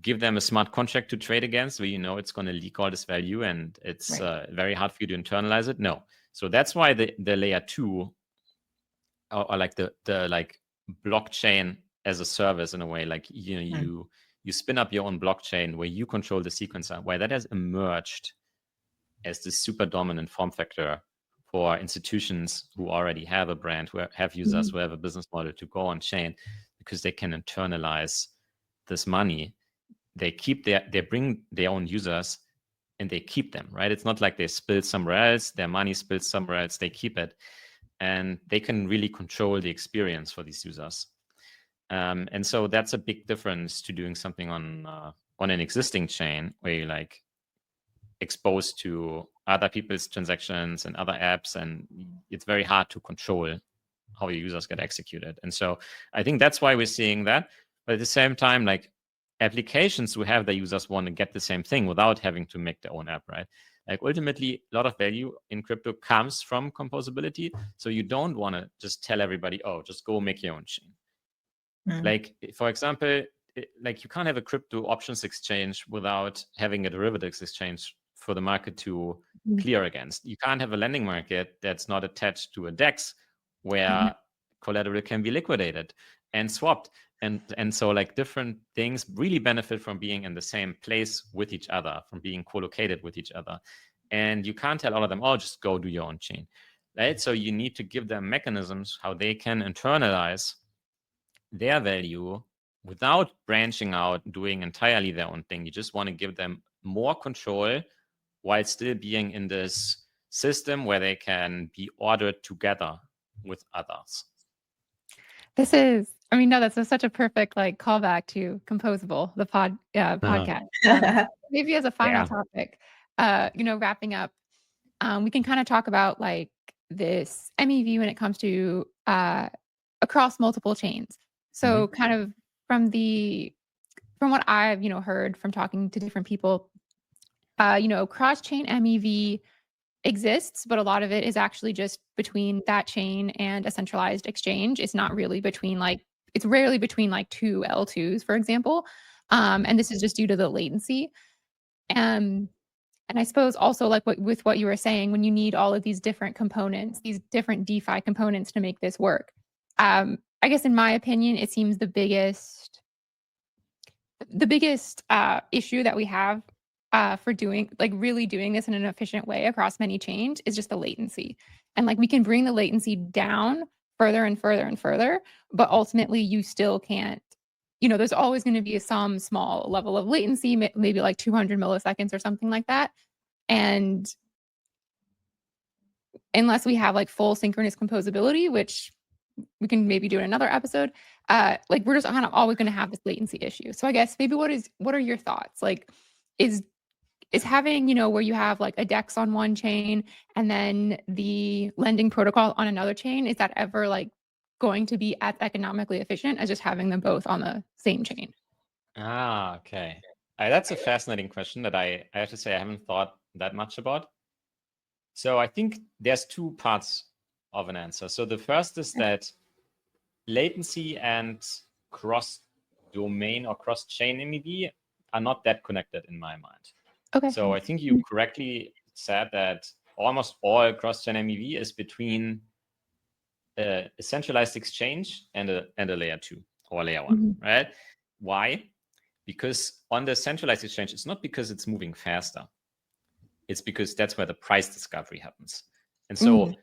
[SPEAKER 2] give them a smart contract to trade against, where it's gonna leak all this value, and it's very hard for you to internalize it. No, so that's why the layer 2 or like the like blockchain as a service, in a way, like you spin up your own blockchain where you control the sequencer, where that has emerged as this super dominant form factor for institutions who already have a brand, who have users, who have a business model to go on chain, because they can internalize this money. They bring their own users and they keep them, right? It's not like they spill somewhere else, their money spills somewhere else, they keep it. And they can really control the experience for these users. And so that's a big difference to doing something on an existing chain, where you're like exposed to other people's transactions and other apps, and it's very hard to control how your users get executed. And so I think that's why we're seeing that. But at the same time, like applications who have their users want to get the same thing without having to make their own app, right? Like ultimately, a lot of value in crypto comes from composability. So you don't want to just tell everybody, oh, just go make your own chain. Like, for example, like you can't have a crypto options exchange without having a derivatives exchange for the market to clear against. You can't have a lending market that's not attached to a DEX where collateral can be liquidated and swapped. And so like different things really benefit from being in the same place with each other, from being co-located with each other. And you can't tell all of them, oh, just go do your own chain, right? So you need to give them mechanisms how they can internalize their value without branching out, doing entirely their own thing. You just want to give them more control while still being in this system where they can be ordered together with others.
[SPEAKER 5] That's such a perfect like callback to Composable, the podcast. Maybe as a final topic, wrapping up, we can kind of talk about like this MEV when it comes to across multiple chains. So kind of from what I've heard from talking to different people, cross-chain MEV exists, but a lot of it is actually just between that chain and a centralized exchange. It's not really it's rarely between like two L2s, for example. And this is just due to the latency. And I suppose also like with what you were saying, when you need all of these different components, these different DeFi components to make this work. I guess in my opinion, it seems the biggest issue that we have for really doing this in an efficient way across many chains is just the latency. And like we can bring the latency down further and further and further, but ultimately you still can't, there's always going to be some small level of latency, maybe like 200 milliseconds or something like that. And unless we have like full synchronous composability, which we can maybe do in another episode, like we're just kind of always going to have this latency issue. So I guess maybe what are your thoughts? Like, is having, you know, where you have like a DEX on one chain and then the lending protocol on another chain, is that ever like going to be as economically efficient as just having them both on the same chain?
[SPEAKER 2] Okay. That's a fascinating question that I have to say I haven't thought that much about. So I think there's two parts of an answer. So the first is that latency and cross-domain or cross-chain MEV are not that connected in my mind.
[SPEAKER 5] Okay.
[SPEAKER 2] So I think you correctly said that almost all cross-chain MEV is between a centralized exchange and a layer 2 or layer 1, right? Why? Because on the centralized exchange, it's not because it's moving faster. It's because that's where the price discovery happens. And so,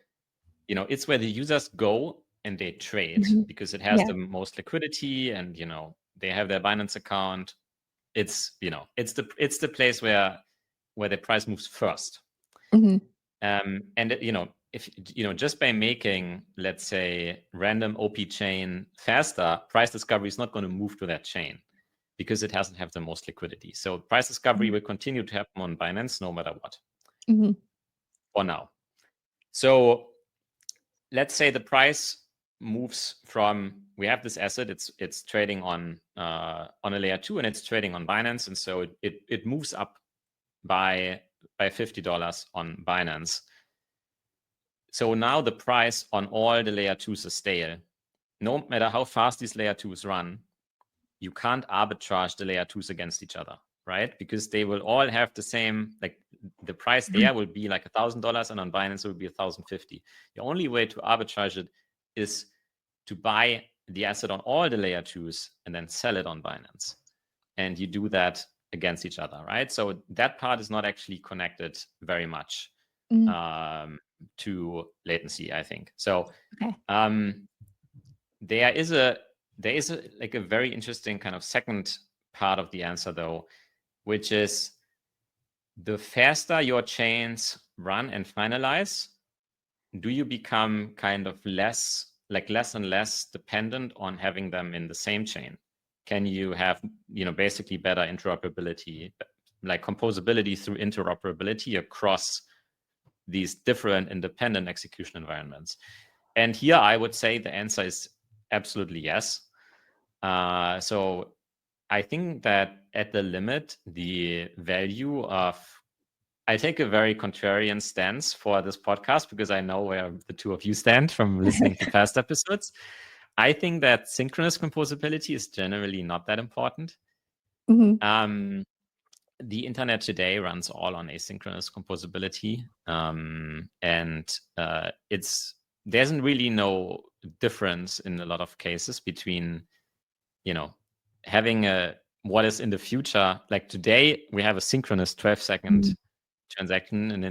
[SPEAKER 2] you know, it's where the users go and they trade because it has the most liquidity and, you know, they have their Binance account. It's, you know, it's the place where the price moves first. And, you know, if, you know, just by making, let's say, random OP chain faster, price discovery is not going to move to that chain because it doesn't have the most liquidity. So price discovery will continue to happen on Binance no matter what. For now. So let's say the price moves from, we have this asset, it's trading on a layer 2 and it's trading on Binance, and so it moves up by $50 on Binance. So now the price on all the layer 2s is stale. No matter how fast these layer 2s run, you can't arbitrage the layer 2s against each other, right? Because they will all have the same, like the price there will be like $1,000 and on Binance it will be $1,050. The only way to arbitrage it is to buy the asset on all the layer 2s and then sell it on Binance. And you do that against each other, right? So that part is not actually connected very much to latency, I think. So there is a like a very interesting kind of second part of the answer though, which is the faster your chains run and finalize, do you become kind of less and less dependent on having them in the same chain? Can you have, you know, basically better interoperability, like composability through interoperability across these different independent execution environments? And here I would say the answer is absolutely yes. So I think that at the limit, the value of, I take a very contrarian stance for this podcast because I know where the two of you stand from listening to past episodes. I think that synchronous composability is generally not that important. The internet today runs all on asynchronous composability, and there's really no difference in a lot of cases between, you know, having what is in the future. Like today, we have a synchronous 12-second transaction, and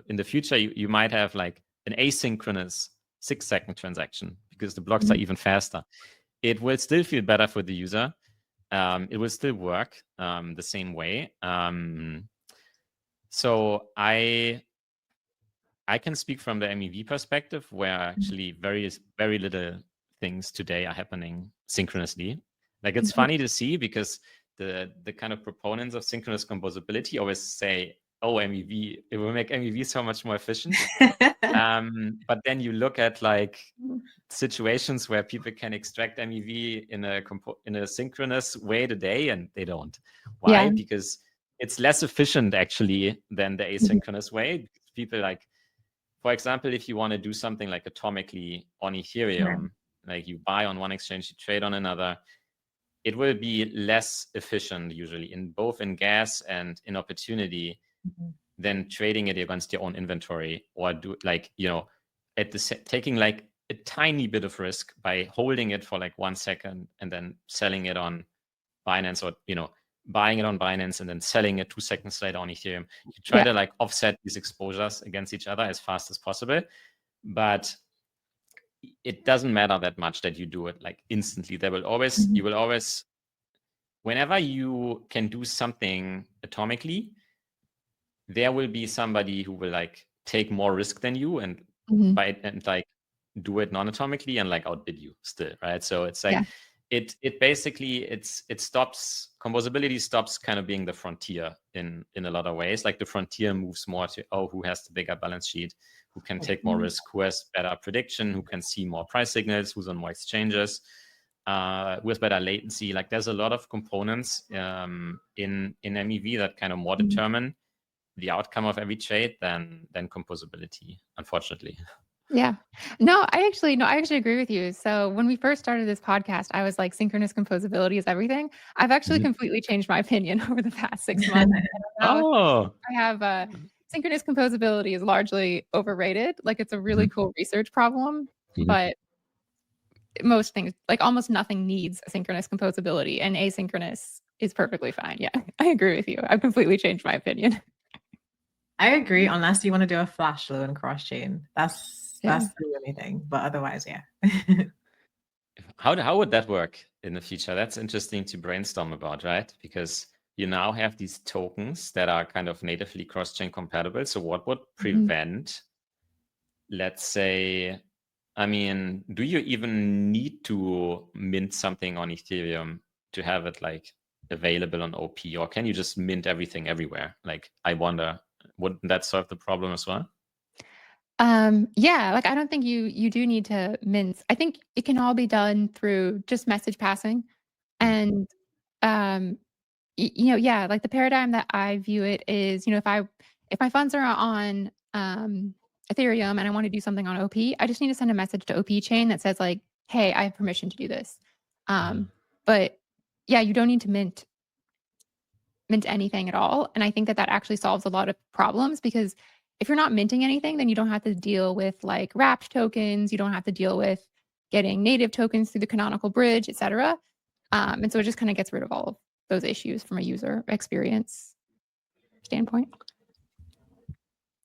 [SPEAKER 2] in the future, you might have like an asynchronous 6-second transaction because the blocks are even faster. It will still feel better for the user. It will still work the same way. So I can speak from the MEV perspective, where actually very little things today are happening synchronously. Like it's funny to see because the kind of proponents of synchronous composability always say, oh, MEV, it will make MEV so much more efficient. But then you look at like situations where people can extract MEV in a synchronous way today, and they don't. Why? Because it's less efficient actually than the asynchronous way. People like, for example, if you want to do something like atomically on Ethereum, like you buy on one exchange, you trade on another, it will be less efficient usually in both in gas and in opportunity than trading it against your own inventory, or do like, you know, taking like a tiny bit of risk by holding it for like 1 second and then selling it on Binance, or, you know, buying it on Binance and then selling it 2 seconds later on Ethereum. You try to like offset these exposures against each other as fast as possible, but it doesn't matter that much that you do it like instantly. There will always, you will always, whenever you can do something atomically, there will be somebody who will like take more risk than you and like do it non-atomically and like outbid you still, right? So it's like it basically it stops, composability stops kind of being the frontier in a lot of ways. Like the frontier moves more to, oh, who has the bigger balance sheet, who can take more risk, who has better prediction, who can see more price signals, who's on more exchanges, with better latency. Like there's a lot of components in MEV that kind of more determine the outcome of every trade than composability, unfortunately.
[SPEAKER 5] Yeah. No, I actually agree with you. So when we first started this podcast, I was like, synchronous composability is everything. I've actually completely changed my opinion over the past 6 months. I have synchronous composability is largely overrated. Like it's a really cool research problem, but most things, like almost nothing, needs synchronous composability, and asynchronous is perfectly fine. Yeah, I agree with you. I've completely changed my opinion.
[SPEAKER 1] I agree, unless you want to do a flash load and cross-chain. That's the only thing. But otherwise, yeah.
[SPEAKER 2] How would that work in the future? That's interesting to brainstorm about, right? Because you now have these tokens that are kind of natively cross-chain compatible. So what would prevent, let's say, I mean, do you even need to mint something on Ethereum to have it like available on OP, or can you just mint everything everywhere? Like, I wonder, wouldn't that solve the problem as well?
[SPEAKER 5] Yeah, like I don't think you do need to mint. I think it can all be done through just message passing. And yeah, like the paradigm that I view it is, if my funds are on Ethereum and I want to do something on OP, I just need to send a message to OP chain that says like, hey, I have permission to do this. But yeah, you don't need to mint anything at all. And I think that actually solves a lot of problems, because if you're not minting anything, then you don't have to deal with like wrapped tokens. You don't have to deal with getting native tokens through the canonical bridge, et cetera. And so it just kind of gets rid of all of those issues from a user experience standpoint.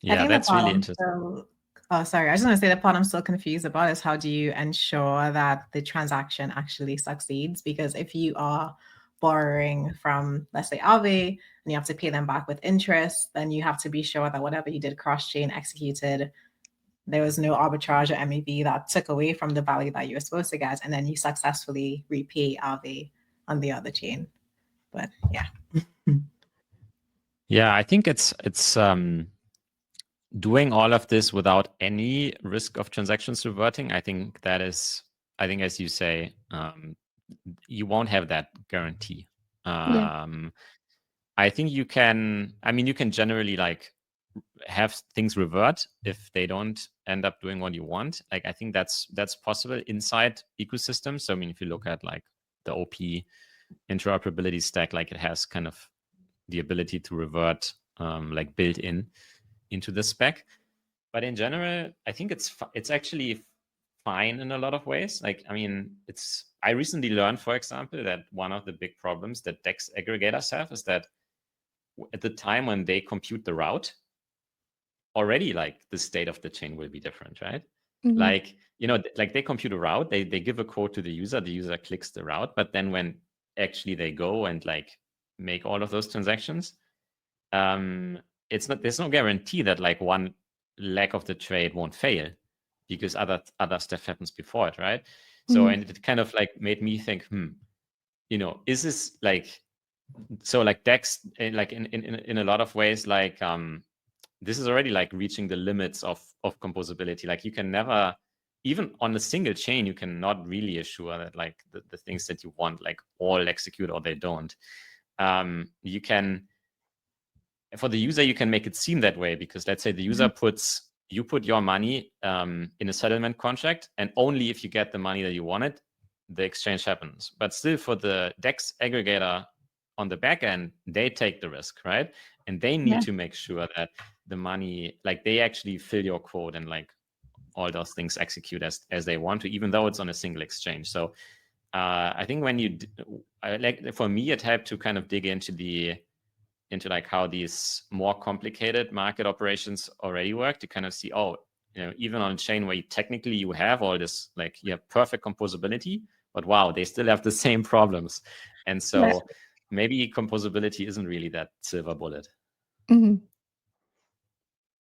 [SPEAKER 2] Yeah, that's really interesting.
[SPEAKER 1] Oh, sorry. I was just going to say the part I'm still confused about is how do you ensure that the transaction actually succeeds? Because if you are borrowing from, let's say, Aave, and you have to pay them back with interest, then you have to be sure that whatever you did cross-chain executed, there was no arbitrage or MEV that took away from the value that you were supposed to get, and then you successfully repay Aave on the other chain. But yeah.
[SPEAKER 2] Yeah, I think it's doing all of this without any risk of transactions reverting. I think as you say, you won't have that guarantee. I think you can generally like have things revert if they don't end up doing what you want. Like I think that's possible inside ecosystems. So I mean, if you look at like the OP interoperability stack, like it has kind of the ability to revert like built into the spec. But in general, I think it's actually fine in a lot of ways. Like, I mean, I recently learned, for example, that one of the big problems that DEX aggregators have is that at the time when they compute the route, already like the state of the chain will be different, right? Like, like they compute a route, they give a code to the user clicks the route, but then when actually they go and like make all of those transactions, there's no guarantee that like one leg of the trade won't fail because other stuff happens before it, right? So and it kind of like made me think, is this like, so like DEX, like in a lot of ways, like this is already like reaching the limits of composability. Like you can never, even on a single chain, you cannot really assure that like the things that you want like all execute or they don't. You can, for the user, you can make it seem that way because let's say the user you put your money in a settlement contract, and only if you get the money that you wanted, the exchange happens. But still, for the DEX aggregator on the back end, they take the risk, right? And they need to make sure that the money, like they actually fill your quote and like all those things execute as they want to, even though it's on a single exchange. So I think when like for me, it helped to kind of dig into like how these more complicated market operations already work, to kind of see, even on a chain where technically you have all this, like you have perfect composability, but wow, they still have the same problems. And so maybe composability isn't really that silver bullet.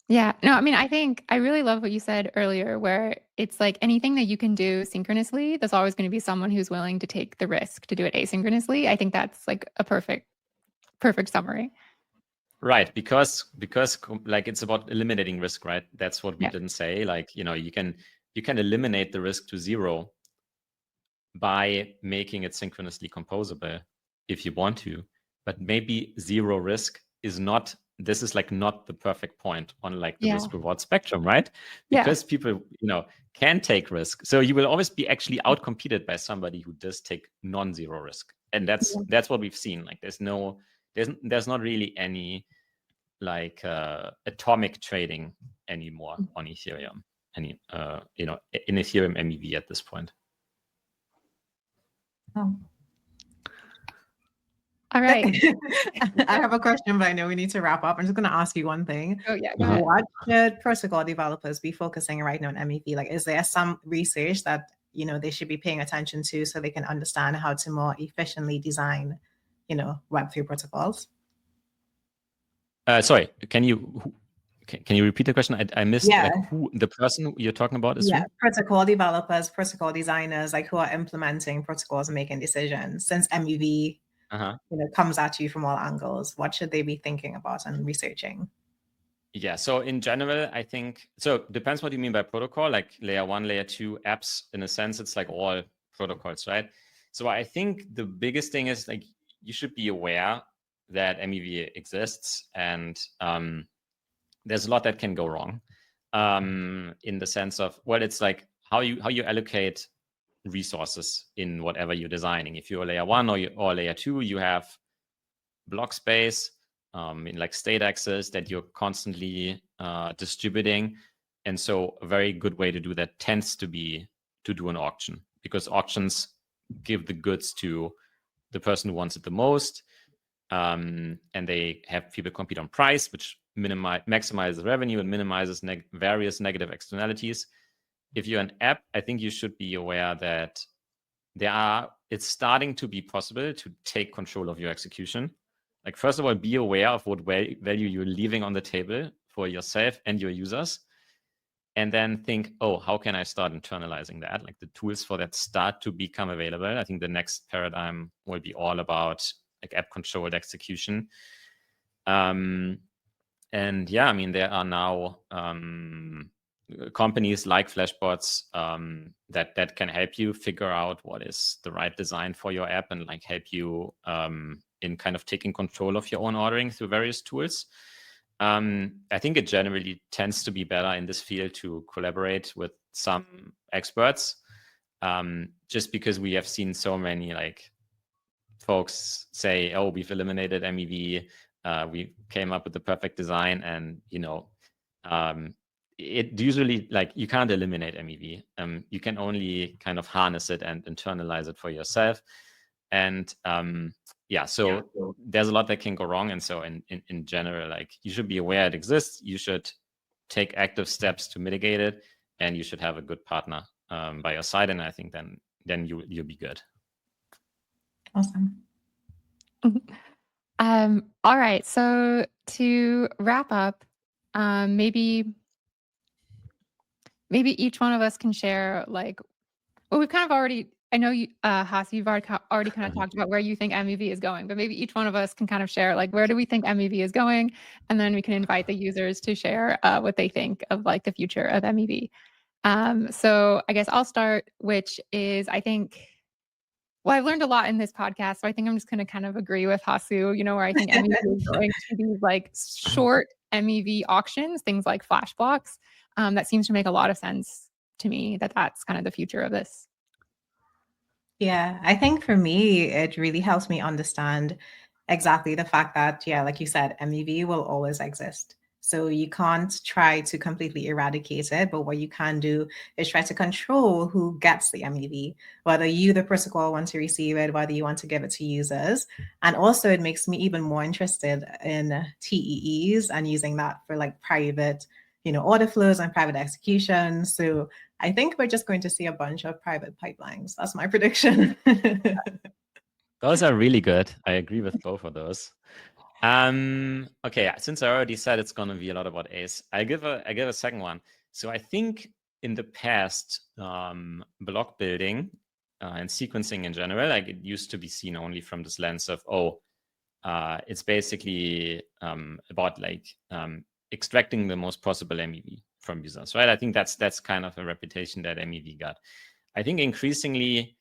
[SPEAKER 5] Yeah, no, I mean, I think I really love what you said earlier, where it's like anything that you can do synchronously, there's always going to be someone who's willing to take the risk to do it asynchronously. I think that's like a perfect summary.
[SPEAKER 2] Right, because like it's about eliminating risk, right? That's what we
[SPEAKER 5] Yeah.
[SPEAKER 2] didn't say. Like, you can eliminate the risk to zero by making it synchronously composable if you want to, but maybe zero risk is not, this is like not the perfect point on like the risk reward spectrum, right? Because people, can take risk. So you will always be actually outcompeted by somebody who does take non-zero risk. And that's what we've seen. Like there's not really any like atomic trading anymore on Ethereum, in Ethereum MEV at this point.
[SPEAKER 1] Oh.
[SPEAKER 5] All right.
[SPEAKER 1] I have a question, but I know we need to wrap up. I'm just going to ask you one thing.
[SPEAKER 5] Oh, yeah. Go ahead.
[SPEAKER 1] What should protocol developers be focusing right now on MEV? Like, is there some research that, they should be paying attention to so they can understand how to more efficiently design, Web3 protocols?
[SPEAKER 2] Sorry, can you repeat the question? I missed like who the person you're talking about is.
[SPEAKER 1] Yeah, protocol developers, protocol designers, like who are implementing protocols and making decisions. Since MEV comes at you from all angles, what should they be thinking about and researching?
[SPEAKER 2] Yeah, so in general, I think, so depends what you mean by protocol, like layer 1, layer 2 apps. In a sense, it's like all protocols, right? So I think the biggest thing is like you should be aware that MEV exists, and there's a lot that can go wrong in the sense of, well, it's like how you allocate resources in whatever you're designing. If you're layer 1 or layer 2, you have block space in like state access that you're constantly distributing. And so a very good way to do that tends to be to do an auction, because auctions give the goods to the person who wants it the most. And they have people compete on price, which maximizes revenue and minimizes various negative externalities. If you're an app, I think you should be aware that it's starting to be possible to take control of your execution. Like, first of all, be aware of what value you're leaving on the table for yourself and your users. And then think, oh, how can I start internalizing that? Like the tools for that start to become available. I think the next paradigm will be all about like app controlled execution. And yeah, I mean, there are now companies like Flashbots that can help you figure out what is the right design for your app and like help you in kind of taking control of your own ordering through various tools. I think it generally tends to be better in this field to collaborate with some experts, just because we have seen so many like folks say, oh, we've eliminated MEV, we came up with the perfect design, and it usually, like, you can't eliminate MEV. You can only kind of harness it and internalize it for yourself. And so there's a lot that can go wrong. And so in general, like, you should be aware it exists. You should take active steps to mitigate it, and you should have a good partner by your side. And I think then you'll be good.
[SPEAKER 1] Awesome.
[SPEAKER 5] All right. So to wrap up, maybe each one of us can share, like, well, we've kind of already, I know you, Hasu, you've already kind of talked about where you think MEV is going, but maybe each one of us can kind of share, like, where do we think MEV is going? And then we can invite the users to share what they think of like the future of MEV. So I guess I'll start, which is, I think, well, I've learned a lot in this podcast, so I think I'm just going to kind of agree with Hasu, where I think MEV is going to be like short MEV auctions, things like Flashblocks. That seems to make a lot of sense to me, that's kind of the future of this.
[SPEAKER 1] Yeah, I think for me, it really helps me understand exactly the fact that, like you said, MEV will always exist. So you can't try to completely eradicate it, but what you can do is try to control who gets the MEV, whether you, the protocol, want to receive it, whether you want to give it to users. And also it makes me even more interested in TEEs and using that for like private, order flows and private execution. So I think we're just going to see a bunch of private pipelines. That's my prediction.
[SPEAKER 2] Those are really good. I agree with both of those. Okay, since I already said it's going to be a lot about Ace, I give a second one. So I think in the past, block building and sequencing in general, like it used to be seen only from this lens of, it's basically about like extracting the most possible MEV from users, right? I think that's kind of a reputation that MEV got. I think increasingly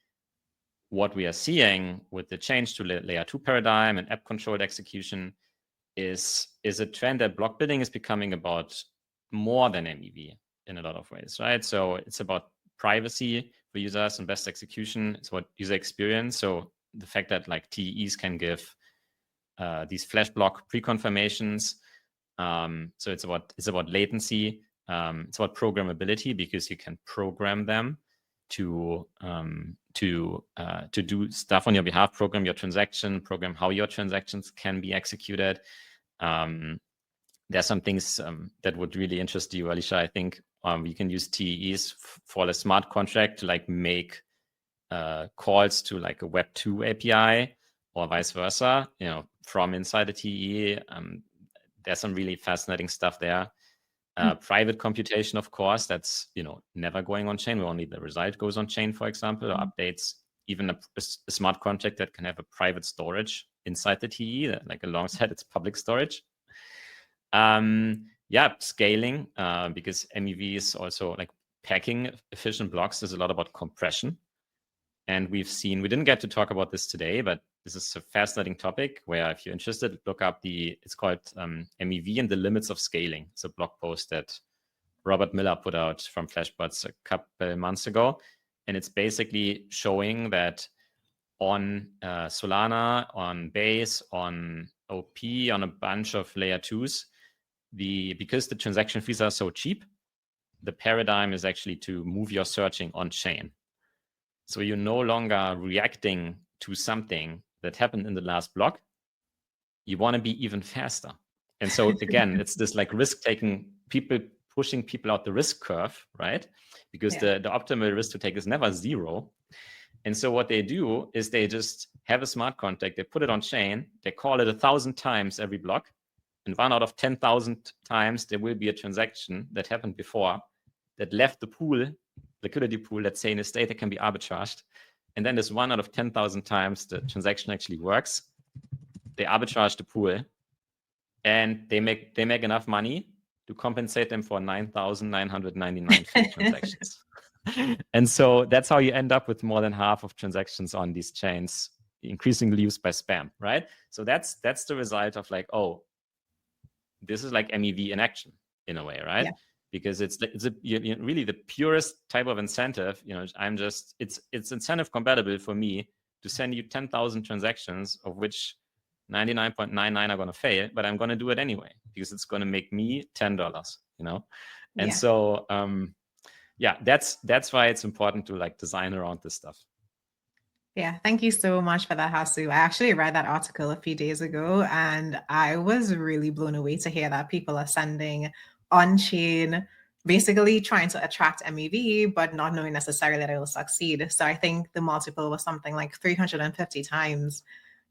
[SPEAKER 2] what we are seeing with the change to layer 2 paradigm and app-controlled execution is a trend that block building is becoming about more than MEV in a lot of ways, right? So it's about privacy for users and best execution. It's about user experience. So the fact that like TEs can give these Flashblock pre-confirmations. So it's about latency. It's about programmability because you can program them to do stuff on your behalf, program your transaction, program how your transactions can be executed. There's some things that would really interest you, Alysia. I think you can use TEs for a smart contract to like make calls to like a Web 2 API or vice versa, from inside the TE. There's some really fascinating stuff there. Private computation, of course, that's never going on chain. Only the result goes on chain, for example, or updates. Even a smart contract that can have a private storage inside the TE, like alongside its public storage. Scaling, because MEV is also like packing efficient blocks. There's a lot about compression. And we didn't get to talk about this today, but this is a fascinating topic where if you're interested, look up it's called MEV and the Limits of Scaling. It's a blog post that Robert Miller put out from Flashbots a couple months ago. And it's basically showing that on Solana, on Base, on OP, on a bunch of layer 2s, because the transaction fees are so cheap, the paradigm is actually to move your searching on chain. So you're no longer reacting to something that happened in the last block. You want to be even faster. And so again, it's this like risk-taking, people pushing people out the risk curve, right? Because the optimal risk to take is never 0. And so what they do is they just have a smart contract, they put it on chain, they call it 1,000 times every block, and 1 out of 10,000 times there will be a transaction that happened before that left the pool, liquidity pool, let's say in a state that can be arbitraged. And then there's 1 out of 10,000 times the transaction actually works. They arbitrage the pool and they make enough money to compensate them for 9,999 fake transactions. And so that's how you end up with more than half of transactions on these chains increasingly used by spam, right? So that's the result of like, this is like MEV in action in a way, right? Yeah. Because it's really the purest type of incentive. It's incentive compatible for me to send you 10,000 transactions, of which 99.99 are going to fail, but I'm going to do it anyway because it's going to make me $10, And so, that's why it's important to like design around this stuff.
[SPEAKER 1] Yeah, thank you so much for that, Hasu. I actually read that article a few days ago, and I was really blown away to hear that people are sending on-chain, basically trying to attract MEV, but not knowing necessarily that it will succeed. So I think the multiple was something like 350 times,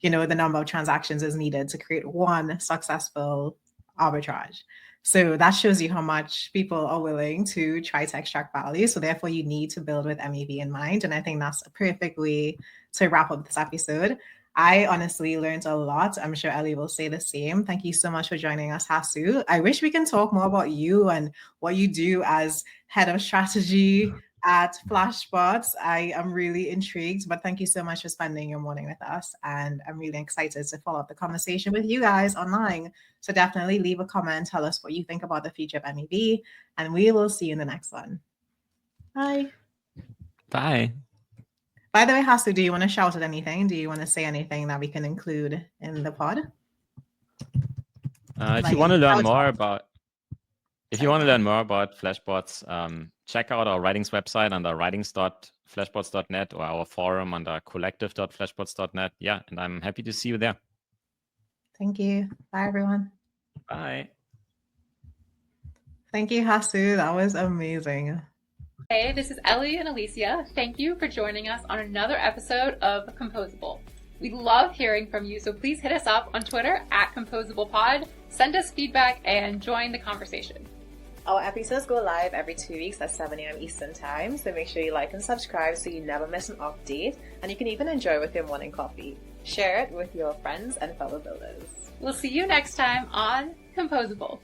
[SPEAKER 1] the number of transactions is needed to create one successful arbitrage. So that shows you how much people are willing to try to extract value. So therefore you need to build with MEV in mind. And I think that's a perfect way to wrap up this episode. I honestly learned a lot. I'm sure Ellie will say the same. Thank you so much for joining us, Hasu. I wish we can talk more about you and what you do as head of strategy at Flashbots. I am really intrigued, but thank you so much for spending your morning with us. And I'm really excited to follow up the conversation with you guys online. So definitely leave a comment, tell us what you think about the future of MEV, and we will see you in the next one. Bye.
[SPEAKER 2] Bye.
[SPEAKER 1] By the way, Hasu, do you want to shout at anything? Do you want to say anything that we can include in the pod?
[SPEAKER 2] If you want to learn more about Flashbots, check out our writings website under writings.flashbots.net or our forum under collective.flashbots.net. Yeah, and I'm happy to see you there.
[SPEAKER 1] Thank you. Bye, everyone.
[SPEAKER 2] Bye.
[SPEAKER 1] Thank you, Hasu. That was amazing.
[SPEAKER 3] Hey, this is Ellie and Alysia. Thank you for joining us on another episode of Composable. We love hearing from you, so please hit us up on Twitter @ComposablePod, send us feedback, and join the conversation.
[SPEAKER 1] Our episodes go live every 2 weeks at 7 a.m. Eastern Time, so make sure you like and subscribe so you never miss an update, and you can even enjoy it with your morning coffee. Share it with your friends and fellow builders.
[SPEAKER 3] We'll see you next time on Composable.